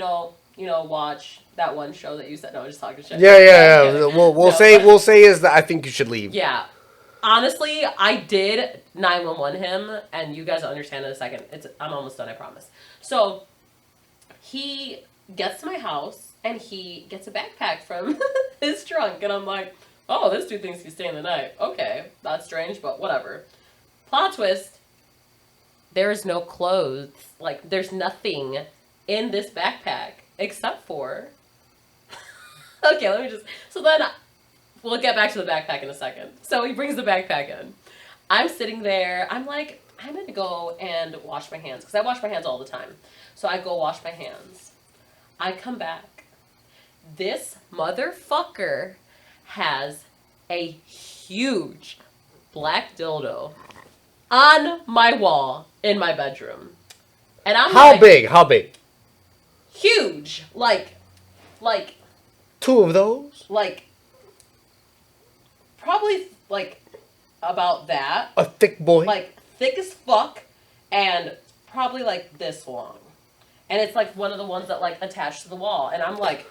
watch that one show that you said. No, I'm just talking shit. Yeah. We'll No. say is that I think you should leave. Yeah. Honestly, I did 911 him, and you guys will understand in a second. I'm almost done, I promise. So he gets to my house, and he gets a backpack from his trunk, and I'm like, oh, this dude thinks he's staying the night. Okay, that's strange, but whatever. Plot twist, there is no clothes. Like, there's nothing in this backpack except for... Okay, let me just... So then... We'll get back to the backpack in a second. So he brings the backpack in. I'm sitting there. I'm like, I'm going to go and wash my hands. Because I wash my hands all the time. So I go wash my hands. I come back. This motherfucker has a huge black dildo on my wall in my bedroom. And I'm How like, big? How big? huge. Like, Two of those? probably like about that. A thick boy? Like thick as fuck and probably like this long. And it's like one of the ones that like attached to the wall. And I'm like,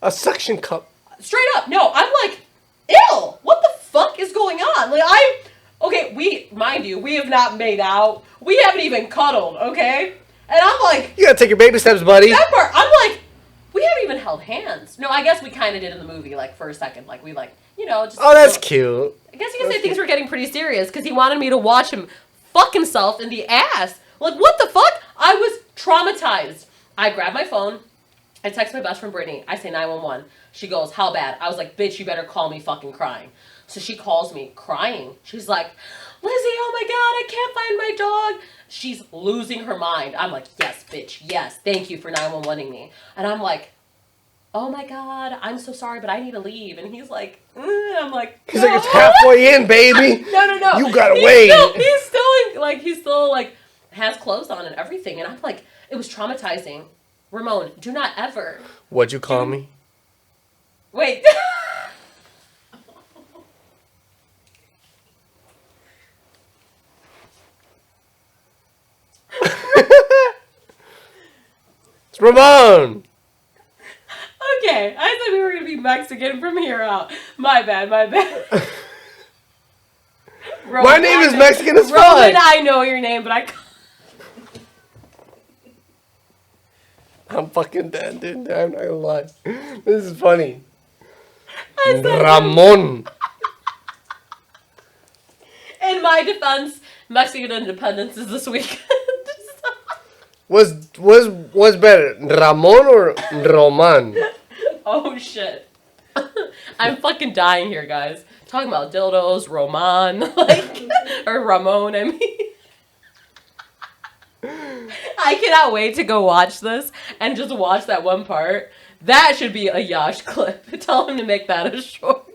A suction cup. straight up, no, I'm like, ew, what the fuck is going on? Like mind you, we have not made out. We haven't even cuddled, okay? And I'm like, You gotta take your baby steps, buddy. that part, I'm like, we haven't even held hands. No, I guess we kind of did in the movie, like for a second. Like we like, just. Oh, that's cute. I guess you can say things were getting pretty serious because he wanted me to watch him fuck himself in the ass. Like, what the fuck? I was traumatized. I grab my phone. I text my best friend Brittany. I say 911. She goes, how bad? I was like, bitch, you better call me fucking crying. So she calls me crying. She's like, Lizzie, oh my God, I can't find my dog. She's losing her mind. I'm like, yes, bitch, yes. Thank you for 911ing me. And I'm like, oh my God, I'm so sorry, but I need to leave. And he's like, I'm like, He's like, it's halfway in, baby. No. You gotta wait. He's still like, has clothes on and everything. And I'm like, it was traumatizing. Ramon, do not ever. What'd you call me? Wait. It's Ramon. Okay, I thought we were going to be Mexican from here out. My bad. Roman, My name is Mexican as Roman, fuck. I know your name, but I'm fucking dead, dude. I'm not gonna lie. This is funny. I said Ramon. in my defense, Mexican independence is this weekend. Was better, Ramon or Roman? Oh shit. I'm fucking dying here, guys. Talking about dildos, Roman, or Ramon, I mean. I I cannot wait to go watch this and just watch that one part. That should be a Yash clip. Tell him to make that a short.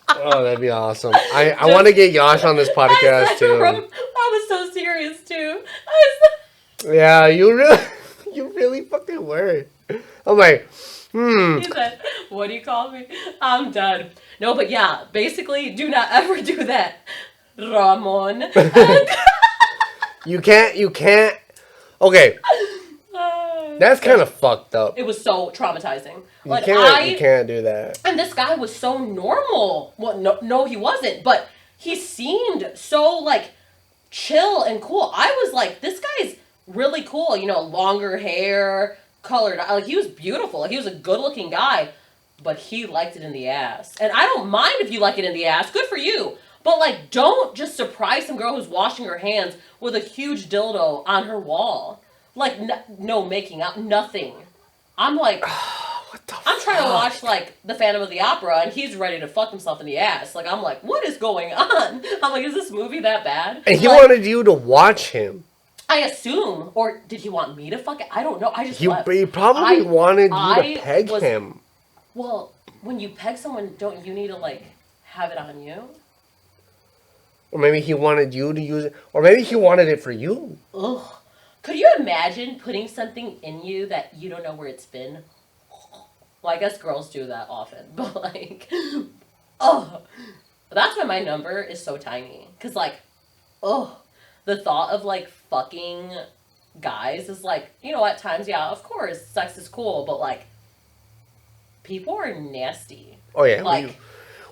Oh, that'd be awesome. I want to get Yash on this podcast too. I was so serious too. Yeah, you really fucking were. I'm like, He said, what do you call me? I'm done. No, but yeah, basically, do not ever do that, Ramon. You can't. Okay. That's kind of fucked up. It was so traumatizing. You can't do that. And this guy was so normal. Well, no, he wasn't. But he seemed so, like, chill and cool. I was like, this guy's really cool. You know, longer hair, colored. Like, he was beautiful. Like, he was a good-looking guy. But he liked it in the ass. And I don't mind if you like it in the ass. Good for you. But, like, don't just surprise some girl who's washing her hands with a huge dildo on her wall. Like, no making out, nothing. I'm like, what the I'm trying to watch, like, The Phantom of the Opera, and he's ready to fuck himself in the ass. Like, I'm like, what is going on? I'm like, is this movie that bad? And he like, wanted you to watch him. I assume. Or did he want me to fuck it? I don't know. I just He probably wanted you to peg him. Well, when you peg someone, don't you need to, like, have it on you? Or maybe he wanted you to use it. Or maybe he wanted it for you. Ugh. Could you imagine putting something in you that you don't know where it's been? Well, I guess girls do that often, but like, oh, that's why my number is so tiny. Cause like, oh, the thought of like fucking guys is like, you know, at times, yeah, of course, sex is cool, but like, people are nasty. Oh yeah, like.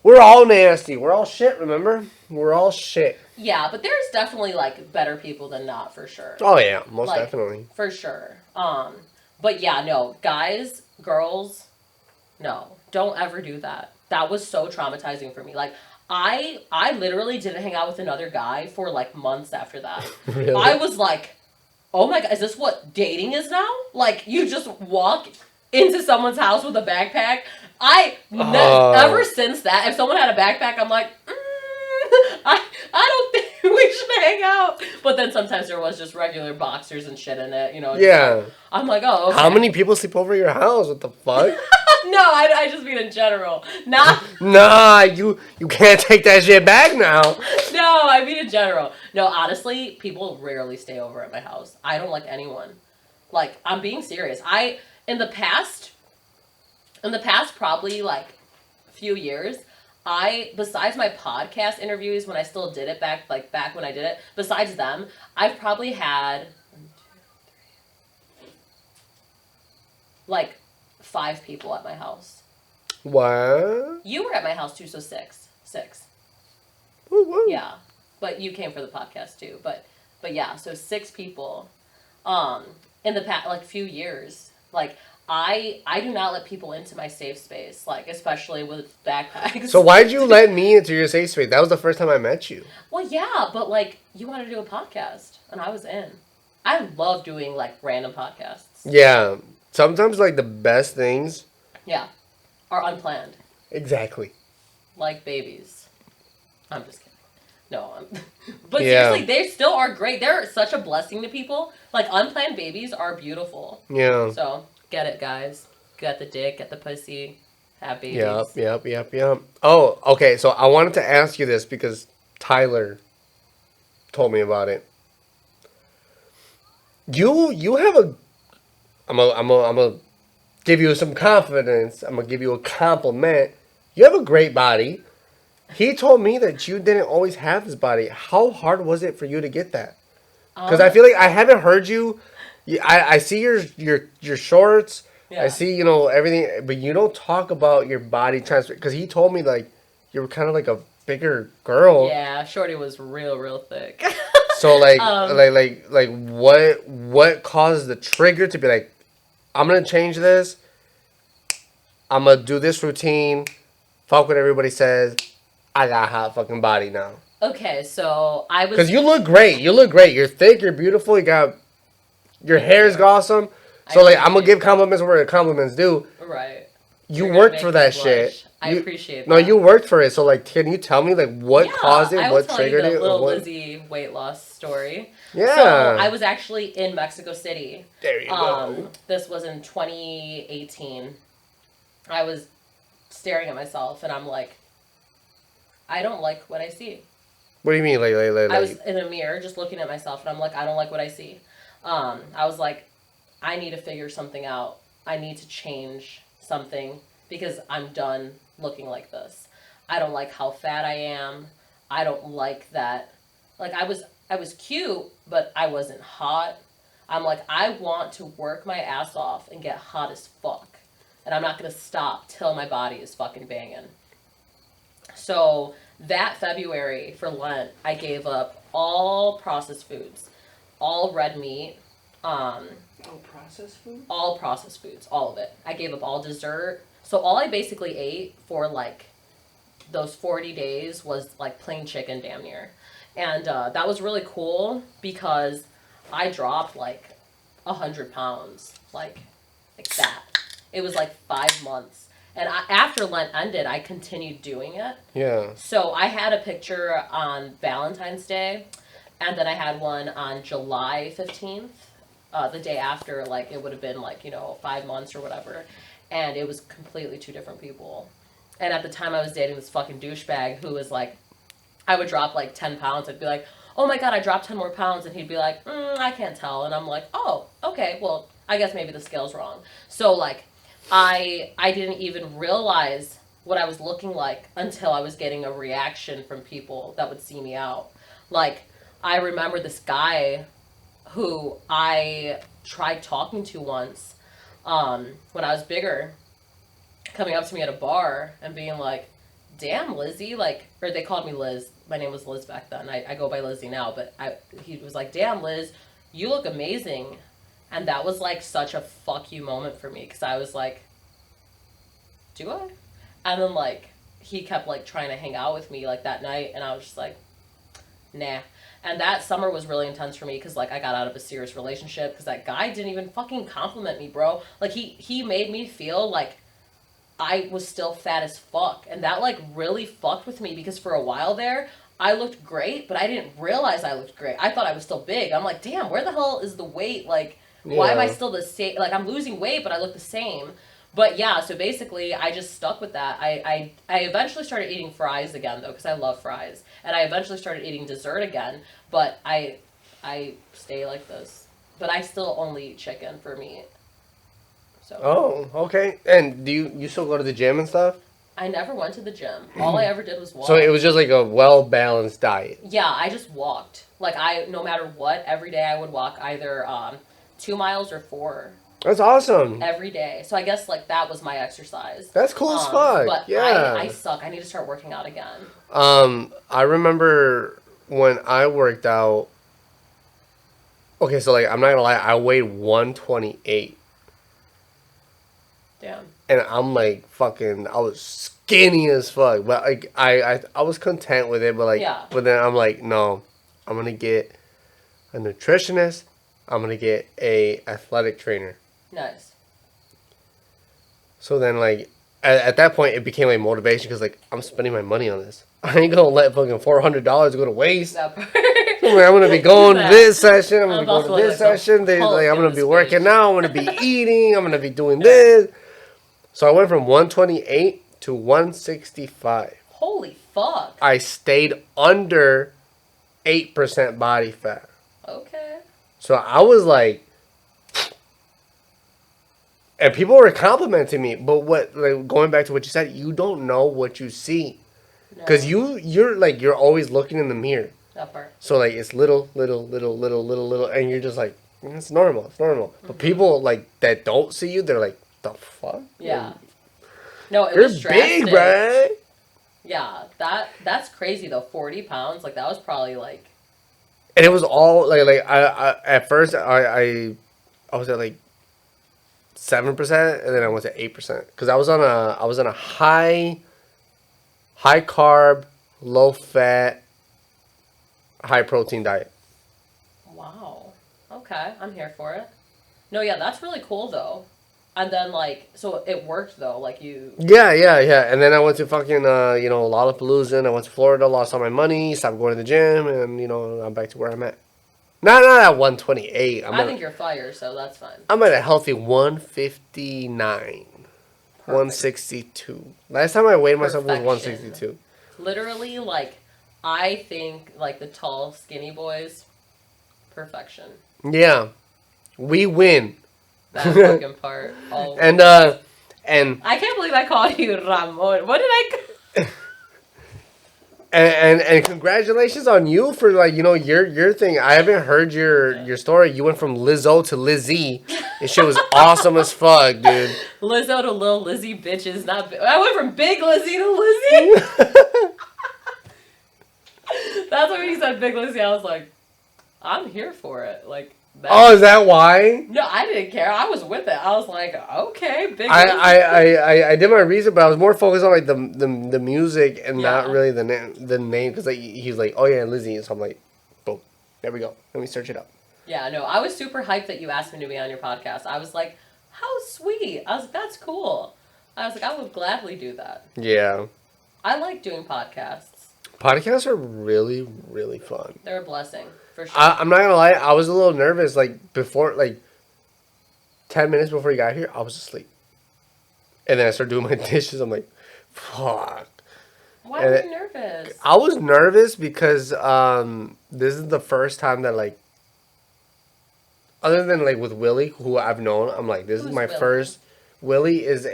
We're all nasty. We're all shit, remember? We're all shit. Yeah, but there's definitely, like, better people than not, for sure. Oh, yeah. Most like, definitely. For sure. But yeah, no. Guys, girls, no. Don't ever do that. That was so traumatizing for me. Like, I literally didn't hang out with another guy for, like, months after that. Really? I was like, oh my God, is this what dating is now? Like, you just walk into someone's house with a backpack. Ever since that, if someone had a backpack, I'm like, I don't think we should hang out. But then sometimes there was just regular boxers and shit in it, you know. Yeah. I'm like, oh, okay. How many people sleep over your house? What the fuck? No, I just mean in general. Nah, you can't take that shit back now. No, I mean in general. No, honestly, people rarely stay over at my house. I don't like anyone. Like, I'm being serious. In the past, probably, like, few years, besides my podcast interviews, when I still did it back when I did it, besides them, I've probably had, like, 5 people at my house. What? You were at my house, too, so 6. Woo-woo. Yeah. But you came for the podcast, too. But yeah, so 6 people, in the past, like, few years. Like, I do not let people into my safe space, like, especially with backpacks. So why'd you let me into your safe space? That was the first time I met you. Well, yeah, but, like, you wanted to do a podcast, and I was in. I love doing, like, random podcasts. Yeah. Sometimes, like, the best things... Yeah. Are unplanned. Exactly. Like babies. I'm just kidding. No, but yeah. Seriously, they still are great. They're such a blessing to people. Like, unplanned babies are beautiful. Yeah. So... Get it, guys. Get the dick, get the pussy, have babies. Yep. Oh, okay. So I wanted to ask you this because Tyler told me about it. You have a... I'm gonna give you some confidence. I'm gonna give you a compliment. You have a great body. He told me that you didn't always have this body. How hard was it for you to get that? Because I feel like I haven't heard you... I see your shorts. Yeah. I see, everything, but you don't talk about your body transfer. Because he told me, like, you were kind of like a bigger girl. Yeah, Shorty was real thick. So, like, what caused the trigger to be like, I'm going to change this. I'm going to do this routine. Fuck what everybody says. I got a hot fucking body now. Okay, so I was... Because you look great. You're thick. You're beautiful. You got... Your hair is awesome. So, like, I'm going to give compliments where compliments due. Right. You worked for that shit. I appreciate that. No, you worked for it, so like, can you tell me like what caused it, I will what tell you triggered the it, Lil what? Lizzie weight loss story. Yeah. So I was actually in Mexico City. There you go. This was in 2018. I was staring at myself, and I'm like, I don't like what I see. What do you mean, like? I was in a mirror just looking at myself, and I'm like, I don't like what I see. I was like, I need to figure something out. I need to change something because I'm done looking like this. I don't like how fat I am. I don't like that. Like I was cute, but I wasn't hot. I'm like, I want to work my ass off and get hot as fuck. And I'm not going to stop till my body is fucking banging. So that February for Lent, I gave up all processed foods, all red meat, Processed food? all processed foods, all of it. I gave up all dessert. So all I basically ate for like those 40 days was like plain chicken damn near. And that was really cool because I dropped like 100 pounds, like that. It was like 5 months. And after Lent ended, I continued doing it. Yeah. So I had a picture on Valentine's Day, and then I had one on July 15th, the day after, like, it would have been, like, 5 months or whatever. And it was completely two different people. And at the time, I was dating this fucking douchebag who was, like, I would drop, like, 10 pounds. I'd be like, oh, my God, I dropped 10 more pounds. And he'd be like, I can't tell. And I'm like, oh, okay, well, I guess maybe the scale's wrong. So, like, I didn't even realize what I was looking like until I was getting a reaction from people that would see me out. Like, I remember this guy who I tried talking to once when I was bigger, coming up to me at a bar and being like, damn, Lizzie, like, or they called me Liz. My name was Liz back then. I go by Lizzie now, but he was like, damn, Liz, you look amazing. And that was, like, such a fuck you moment for me, because I was like, do I? And then, like, he kept, like, trying to hang out with me, like, that night, and I was just like, nah. And that summer was really intense for me, because, like, I got out of a serious relationship, because that guy didn't even fucking compliment me, bro. Like, he made me feel like I was still fat as fuck, and that, like, really fucked with me, because for a while there, I looked great, but I didn't realize I looked great. I thought I was still big. I'm like, damn, where the hell is the weight, like... Yeah. Why am I still the same? Like, I'm losing weight, but I look the same. But yeah, so basically, I just stuck with that. I eventually started eating fries again, though, because I love fries. And I eventually started eating dessert again, but I stay like this. But I still only eat chicken for meat. So. Oh, okay. And do you still go to the gym and stuff? I never went to the gym. All I ever did was walk. So it was just like a well-balanced diet. Yeah, I just walked. Like, no matter what, every day I would walk either 2 miles or 4. That's awesome. Every day. So I guess, like, that was my exercise. That's cool as fuck. But yeah. I suck. I need to start working out again. I remember when I worked out. Okay, so, like, I'm not gonna lie, I weighed 128. Damn. And I'm, like, fucking, I was skinny as fuck. But, like, I was content with it. But, like, yeah. But then I'm like, no, I'm gonna get a nutritionist. I'm going to get a athletic trainer. Nice. So then, like, at that point, it became, like, motivation because, like, I'm spending my money on this. I ain't going to let fucking $400 go to waste. I'm going to be going to this session. I'm going to go to this session. I'm going to be working out. I'm going to be eating. I'm going to be doing this. So I went from 128 to 165. Holy fuck. I stayed under 8% body fat. Okay. So I was like, and people were complimenting me, but like, going back to what you said, you don't know what you see, because you're always looking in the mirror. That part. So like it's little, and you're just like, it's normal. Mm-hmm. But people like that don't see you, they're like, the fuck? Yeah. No, it you're was drastic. Big, bro. Yeah, that's crazy though. 40 pounds, like that was probably like. And it was all like I at first I was at like 7%, and then I went to 8% because I was on a high carb, low fat, high protein diet. Wow. Okay, I'm here for it. No, yeah, that's really cool though. And then, like, so it worked, though. Like, you... Yeah. And then I went to fucking, Lollapalooza, and I went to Florida, lost all my money, stopped going to the gym, and, I'm back to where I'm at. Not at 128. I think you're fire, so that's fine. I'm at a healthy 159. 162. Last time I weighed myself was 162. Literally, like, I think, like, the tall, skinny boys, perfection. Yeah. We win. That fucking part. Oh. And I can't believe I called you Ramon. What did I... And congratulations on you for, like, your thing. I haven't heard your story. You went from Lizzo to Lizzie. And shit was awesome as fuck, dude. Lizzo to Lil Lizzie, bitches. I went from Big Lizzie to Lizzie. That's when he said Big Lizzie. I was like, I'm here for it. Like... Oh, is that why? No, I didn't care. I was with it. I was like, okay, big. I did my research, but I was more focused on like the music and not really the name because like he's like, oh yeah, Lizzie, so I'm like, boom, there we go. Let me search it up. Yeah, no, I was super hyped that you asked me to be on your podcast. I was like, how sweet. I was like, that's cool. I was like, I would gladly do that. Yeah. I like doing podcasts. Podcasts are really, really fun. They're a blessing. For sure. I'm not gonna lie, I was a little nervous, like, before, like, 10 minutes before you got here, I was asleep. And then I started doing my dishes, I'm like, fuck. Why were you nervous? I was nervous because, this is the first time that, like, other than, like, with Willie, who I've known, I'm like, this is my Willie? first, Willie is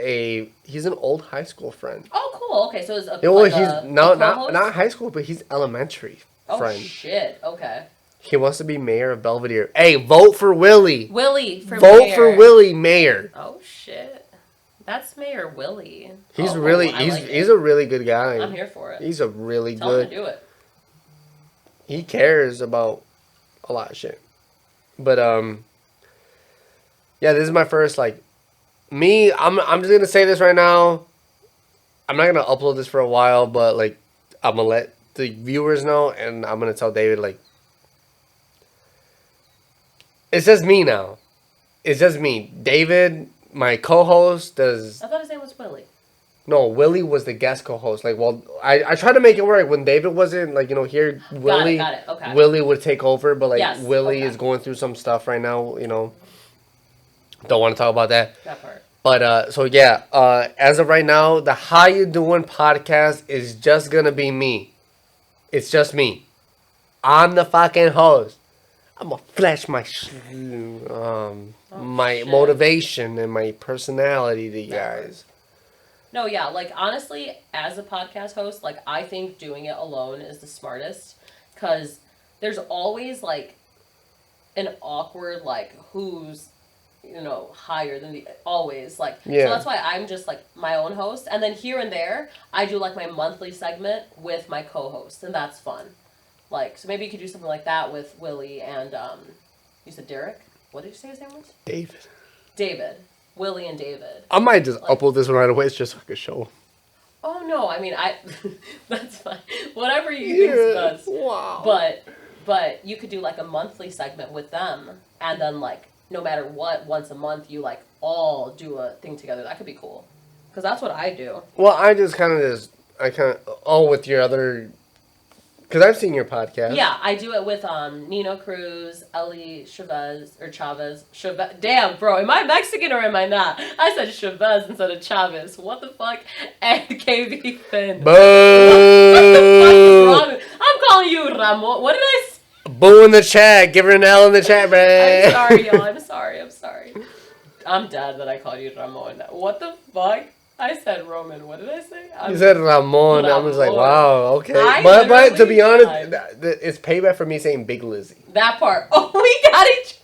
he's an old high school friend. Oh, cool, okay, so it's a, Yeah, well, like he's, not high school, but he's elementary friend. Oh, shit, okay. He wants to be mayor of Belvedere. Hey, vote for Willie. Willie for mayor. Vote for Willie mayor. Oh shit, that's Mayor Willie. He's he's a really good guy. I'm here for it. He's a really Tell good. him to do it. He cares about a lot of shit. But yeah, this is my first like. Me, I'm just gonna say this right now. I'm not gonna upload this for a while, but like, I'm gonna let the viewers know, and I'm gonna tell David like. It's just me now. It's just me. David, my co-host, does... I thought his name was Willie. No, Willie was the guest co-host. Like, well, I tried to make it work. When David wasn't, like, here, Willie... Got it. Okay. Willie would take over, but, like, Yes, Willie is going through some stuff right now, Don't want to talk about that. That part. But, so, yeah. As of right now, the How You Doing podcast is just gonna be me. It's just me. I'm the fucking host. I'm gonna flash my motivation and my personality to you guys. No, yeah, like, honestly, as a podcast host, like, I think doing it alone is the smartest, because there's always, like, an awkward, like, who's, higher than the, always, like, yeah. So that's why I'm just, like, my own host, and then here and there, I do, like, my monthly segment with my co-host, and that's fun. Like, so maybe you could do something like that with Willie and, you said Derek? What did you say his name was? David. Willie and David. I might just upload this one right away. It's just like a show. Oh, no. I mean, that's fine. Whatever you think is best. Wow. But you could do, like, a monthly segment with them. And then, like, no matter what, once a month, you, like, all do a thing together. That could be cool. Because that's what I do. Well, I with your other... Because I've seen your podcast. Yeah, I do it with Nino Cruz, Ellie Chavez. Damn, bro, am I Mexican or am I not? I said Chavez instead of Chavez. What the fuck? And KB Finn. Boo! What the fuck is wrong? I'm calling you Ramon. What did I say? Boo in the chat. Give her an L in the chat, man. I'm sorry, y'all. I'm sorry. I'm dead that I called you Ramon. What the fuck? I said Roman. What did I say? You said Ramon. I was like, wow, okay. But to be honest, it's payback for me saying Big Lizzie. That part. Oh, we got it.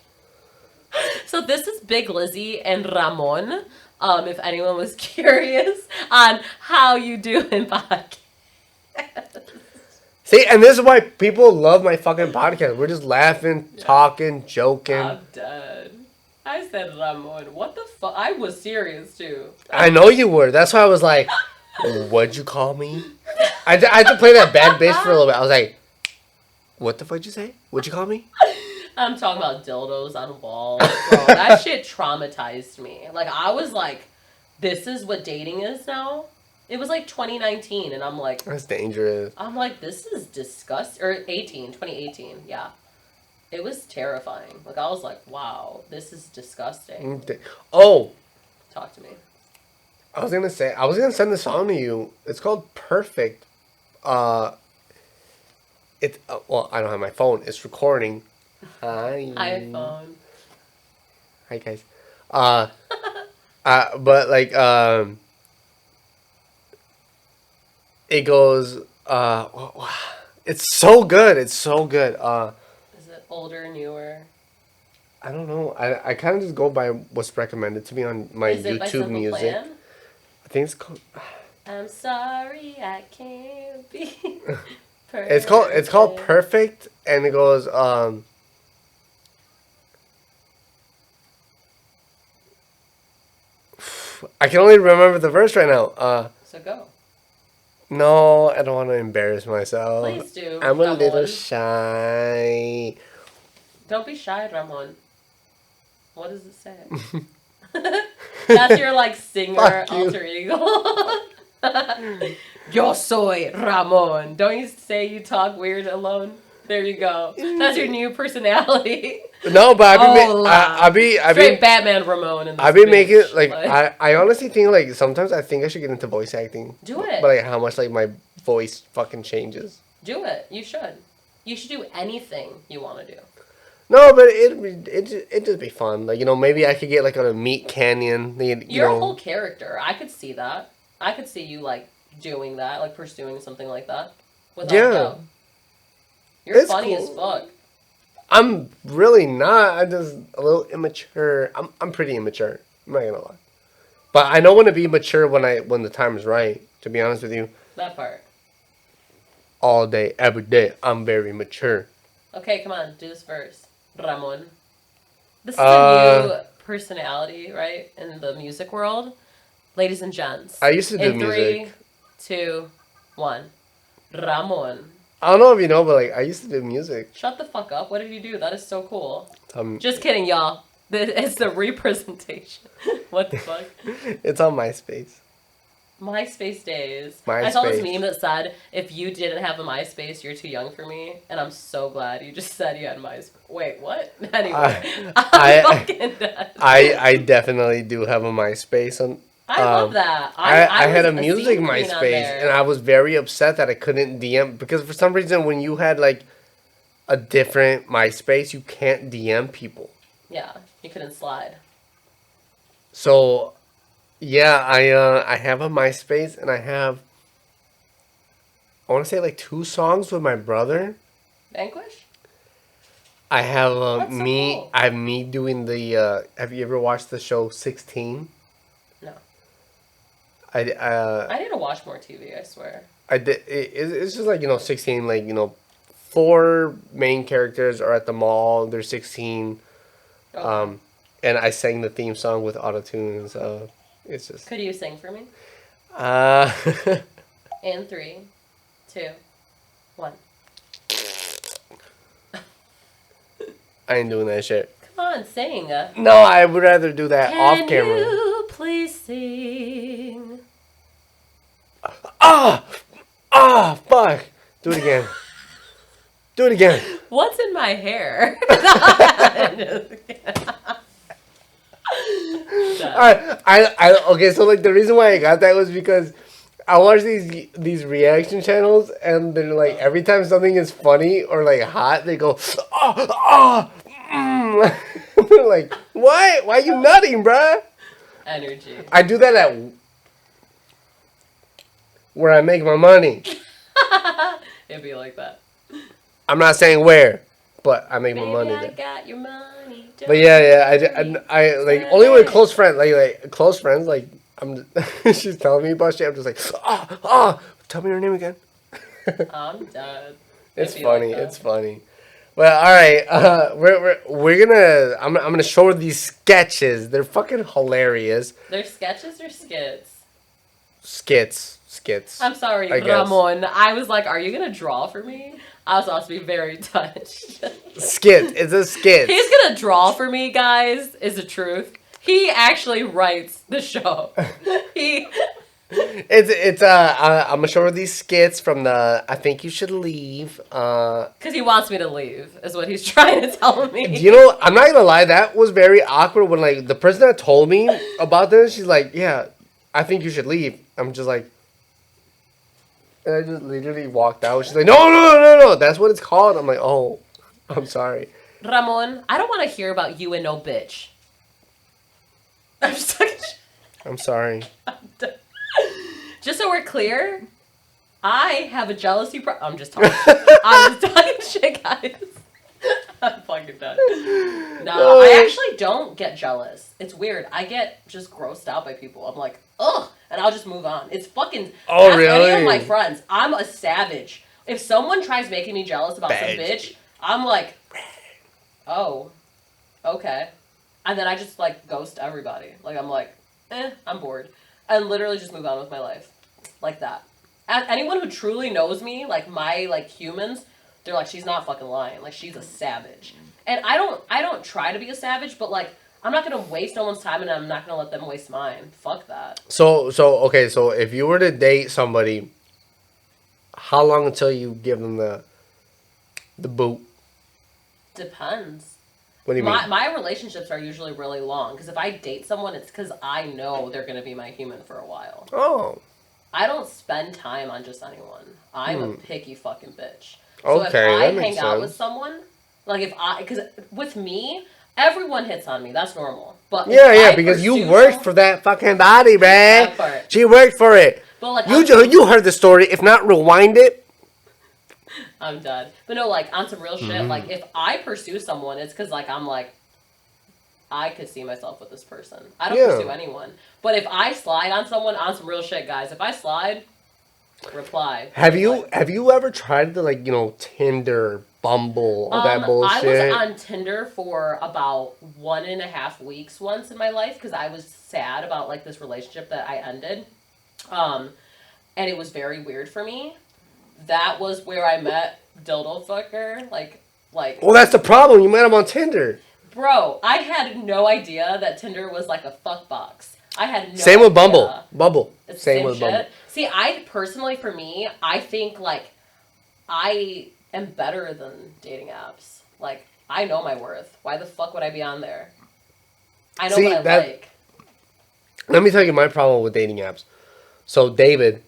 So this is Big Lizzie and Ramon. If anyone was curious on how you do in podcast. See, and this is why people love my fucking podcast. We're just laughing, talking, joking. I'm dead. I said Ramon. What the fuck? I was serious, too. I know you were. That's why I was like, what'd you call me? I had to play that bad bitch for a little bit. I was like, what the fuck did you say? What'd you call me? I'm talking about dildos on walls, bro. That shit traumatized me. Like, I was like, this is what dating is now? It was like 2019, and I'm like... That's dangerous. I'm like, this is disgusting. Or 2018, yeah. It was terrifying. Like, I was like, wow, this is disgusting. Oh! Talk to me. I was gonna send this song to you. It's called Perfect. Well, I don't have my phone. It's recording. Hi. iPhone. Hi, guys. But like, it goes, it's so good. It's so good. Is it older, newer? I don't know. I kind of just go by what's recommended to me on my Is it by YouTube Simple Music. Plan? I think it's called. I'm sorry, I can't be. It's called Perfect, and it goes I can only remember the verse right now. So go. No, I don't want to embarrass myself. Please do. I'm a Ramon. little shy. Don't be shy, Ramon. What does it say? That's your like singer Fuck you. alter ego. Yo soy Ramon. Don't you say you talk weird alone? There you go. That's your new personality. No, but I Straight Batman Ramon. In this I've been bitch. making like I honestly think like sometimes I think I should get into voice acting. Do it. But like how much like my voice fucking changes. Do it. You should. You should do anything you want to do. No, but it'd just be fun. Like, you know, maybe I could get like on a Meat Canyon. You're a whole character. I could see that. I could see you like doing that, like pursuing something like that. Without doubt. You're It's funny cool. as fuck. I'm really not. I'm just a little immature. I'm pretty immature. I'm not gonna lie. But I know when to be mature when the time is right. To be honest with you, That part. all day, every day, I'm very mature. Okay, come on, do this verse. Ramon. This is a new personality, right? In the music world. Ladies and gents. I used to do in music. 3, 2, 1. Ramon. I don't know if you know, but like I used to do music. Shut the fuck up. What did you do? That is so cool. Um, Just kidding, y'all. It's the representation. What the fuck? It's on MySpace. MySpace days. I saw this MySpace. meme that said, if you didn't have a MySpace, you're too young for me. And I'm so glad you just said you had MySpace. Wait, what? Anyway. I'm fucking dead. I definitely do have a MySpace on. I love that. I had was a music scene queen on MySpace, there. and I was very upset that I couldn't DM because for some reason when you had like a different MySpace, you can't DM people. Yeah, you couldn't slide. So, yeah, I have a MySpace, and I want to say like 2 songs with my brother. Vanquish? I have That's so me. cool. I have me doing the. Have you ever watched the show 16? No. I need to watch more TV, I swear. I did. It's just like 16. Like 4 main characters are at the mall. They're 16. Okay. And I sang the theme song with autotune, and so it's just. Could you sing for me? Uh. In 3, 2, 1. I ain't doing that shit. Come on, sing. No, I would rather do that off Can camera. you please sing? Fuck! Do it again. Do it again. What's in my hair? Alright, okay, so like the reason why I got that was because I watch these reaction channels, and they're like every time something is funny or like hot, they go They're like, why are you nutting, bruh? Energy. I do that at where I make my money. It'd be like that. I'm not saying where, but I make Baby, my money I there. got your money. But yeah, I like only with close friends, like close friends, like she's telling me about shit. I'm just like, tell me your name again. I'm done. It's It'd be funny. like that. It's funny. Well, all right. We're gonna. I'm gonna show her these sketches. They're fucking hilarious. They're sketches or skits? Skits. skits. I'm sorry, I guess. Ramon. I was like, are you gonna draw for me? I was supposed to be very touched. Skit. It's a skit. He's gonna draw for me, guys, is the truth. He actually writes the show. I'm gonna show her these skits from the I Think You Should Leave. Because he wants me to leave, is what he's trying to tell me. You know, I'm not gonna lie, that was very awkward when like the person that told me about this, she's like, yeah, I think you should leave. I'm just like, and I just literally walked out. She's like, no, that's what it's called. I'm like, oh, I'm sorry. Ramon, I don't want to hear about you and no bitch. I'm just like, I'm sorry. just so we're clear, I have a jealousy problem. I'm just talking shit, guys. I'm fucking done. No, I actually don't get jealous. It's weird. I get just grossed out by people. I'm like, ugh, and I'll just move on. It's fucking. Oh, ask really? Any of my friends. I'm a savage. If someone tries making me jealous about some bitch, I'm like, oh, okay. And then I just, like, ghost everybody. Like, I'm like, I'm bored. And literally just move on with my life. Like that. And anyone who truly knows me, like, my, like, humans, they're like, she's not fucking lying. Like, she's a savage. And I don't try to be a savage, but, like, I'm not going to waste no one's time and I'm not going to let them waste mine. Fuck that. So if you were to date somebody, how long until you give them the boot? Depends. What do you mean? My relationships are usually really long. Because if I date someone, it's because I know they're going to be my human for a while. Oh. I don't spend time on just anyone. I'm a picky fucking bitch. Okay, So if I that makes hang out sense. with someone, like because with me, everyone hits on me. That's normal. But Yeah, because you worked for that fucking body, man. That part. She worked for it. But like You heard the story. If not, rewind it. I'm done. But no, like on some real shit. Like if I pursue someone, it's because like I'm like, I could see myself with this person. I don't pursue anyone. But if I slide on someone on some real shit, guys, if I slide, reply. Have you ever tried to like Tinder, Bumble, all that bullshit? I was on Tinder for about 1.5 weeks once in my life because I was sad about like this relationship that I ended, and it was very weird for me. That was where I met Dildo Fucker. Like. Well, that's the problem. You met him on Tinder. Bro, I had no idea that Tinder was like a fuck box. I had no Same with idea. Bumble. It's Same same with shit. Bumble. See, I personally, for me, I think like I am better than dating apps. Like, I know my worth. Why the fuck would I be on there? I know what I like. Let me tell you my problem with dating apps. So David,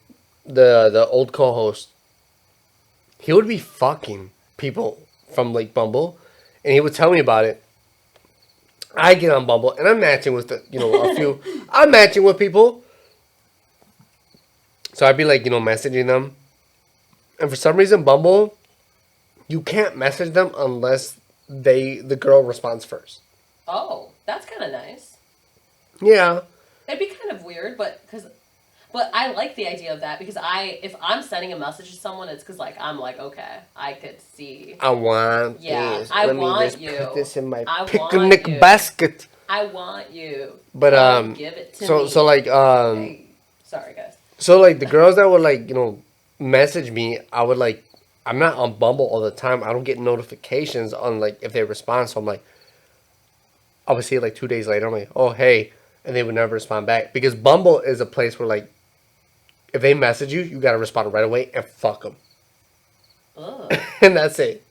the old co-host, he would be fucking people from like Bumble, and he would tell me about it. I get on Bumble, and I'm matching with a few. I'm matching with people. So I'd be like, messaging them. And for some reason, Bumble, you can't message them unless the girl responds first. Oh, that's kind of nice. Yeah. It'd be kind of weird, but I like the idea of that because if I'm sending a message to someone, it's because like I'm like, okay, I could see. I want this. Let me want just you. put this in my I picnic want you. basket. I want you. But give it to me. so like Hey. Sorry guys. So like the girls that would like message me, I would like. I'm not on Bumble all the time. I don't get notifications on like if they respond. So I'm like, I would see it like 2 days later. I'm like, oh hey, and they would never respond back because Bumble is a place where like, if they message you, you gotta respond right away and fuck them. And that's it.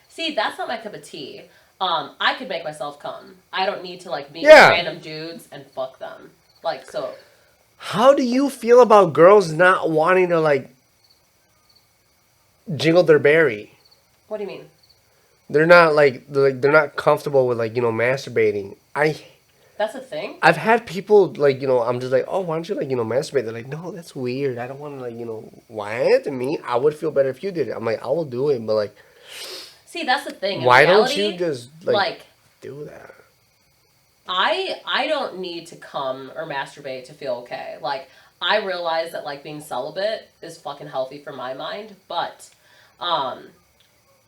See, that's not my cup of tea. I could make myself come. I don't need to like meet random dudes and fuck them. Like so. How do you feel about girls not wanting to like jingle their berry? What do you mean? They're not comfortable with like masturbating. That's a thing? I've had people like I'm just like, oh, why don't you like masturbate? They're like, no, that's weird. I don't want to like why to me? I would feel better if you did it. I'm like, I will do it, but like, see, that's the thing. Why don't you just like do that? I don't need to come or masturbate to feel okay. Like, I realize that, like, being celibate is fucking healthy for my mind, but,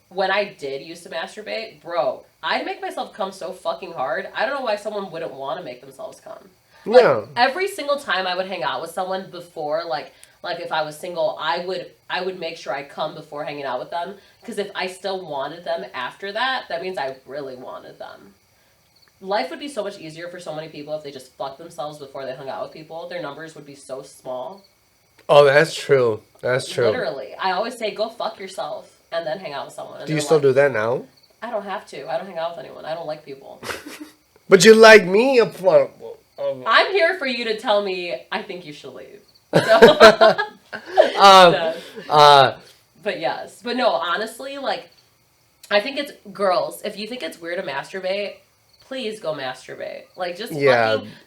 when I did used to masturbate, bro, I'd make myself come so fucking hard. I don't know why someone wouldn't want to make themselves come. Like, every single time I would hang out with someone before, like, Like if I was single, I would make sure I come before hanging out with them. Because if I still wanted them after that, that means I really wanted them. Life would be so much easier for so many people if they just fucked themselves before they hung out with people. Their numbers would be so small. Oh, that's true. That's true. Literally. I always say, go fuck yourself and then hang out with someone. Do you still do that now? I don't have to. I don't hang out with anyone. I don't like people. But you like me? I'm here for you to tell me I think you should leave. So, but yes. But no, honestly, like, I think it's girls. If you think it's weird to masturbate, please go masturbate. Like, just fucking.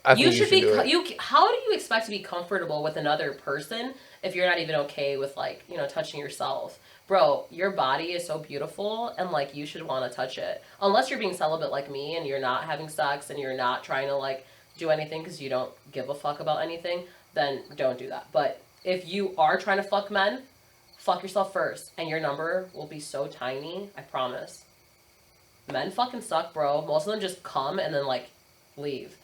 I think you should be. How do you expect to be comfortable with another person if you're not even okay with, like, you know, touching yourself? Bro, your body is so beautiful, and, like, you should want to touch it. Unless you're being celibate like me, and you're not having sex, and you're not trying to, like, do anything because you don't give a fuck about anything, then don't do that. But if you are trying to fuck men, fuck yourself first, and your number will be so tiny, I promise. Men fucking suck, bro. Most of them just come and then, like, leave.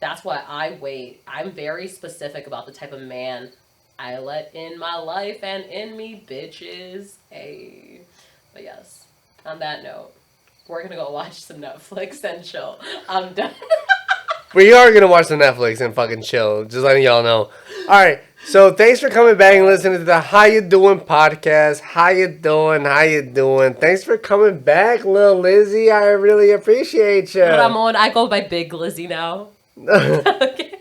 That's why I wait. I'm very specific about the type of man I let in my life and in me, bitches. Hey. But yes, on that note, we're gonna go watch some Netflix and chill. I'm done. We are gonna watch some Netflix and fucking chill. Just letting y'all know. Alright, so thanks for coming back and listening to the Howyadoin podcast. How you doing? How you doing? Thanks for coming back, Lil Lizzie. I really appreciate you. Ramon, I go by Big Lizzie now. Okay.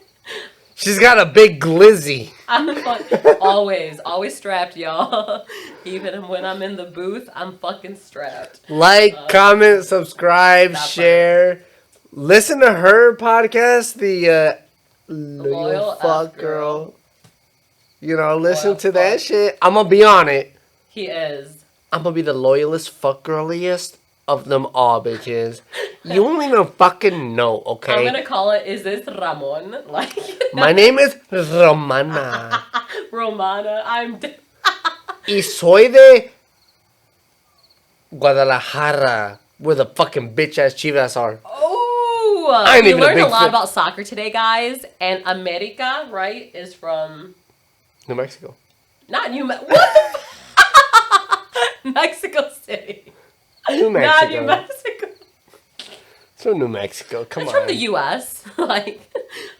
She's got a big glizzy. I'm always strapped, y'all. Even when I'm in the booth, I'm fucking strapped. Like, comment, subscribe, share. Listen to her podcast, the Loyal Fuck Girl. You know, listen to that shit. I'm gonna be on it. He is. I'm gonna be the loyalist fuck girliest of them all, bitches. You don't even fucking know, okay? I'm gonna call it, is this Ramon? Like, my name is Romana. Romana, Y soy de Guadalajara, where the fucking bitch ass Chivas are. Oh, we learned a lot about soccer today, guys. And America, right, is from New Mexico. Not What the Mexico City. New Mexico. Not New Mexico. It's from New Mexico. Come on. It's from the U.S. Like,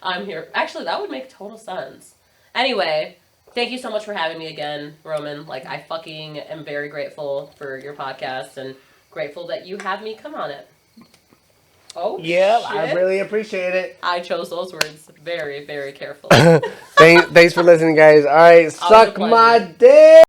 I'm here. Actually, that would make total sense. Anyway, thank you so much for having me again, Roman. Like, I fucking am very grateful for your podcast and grateful that you have me come on it. Oh, yeah, shit. I really appreciate it. I chose those words very, very carefully. Thanks for listening, guys. All right, suck my dick.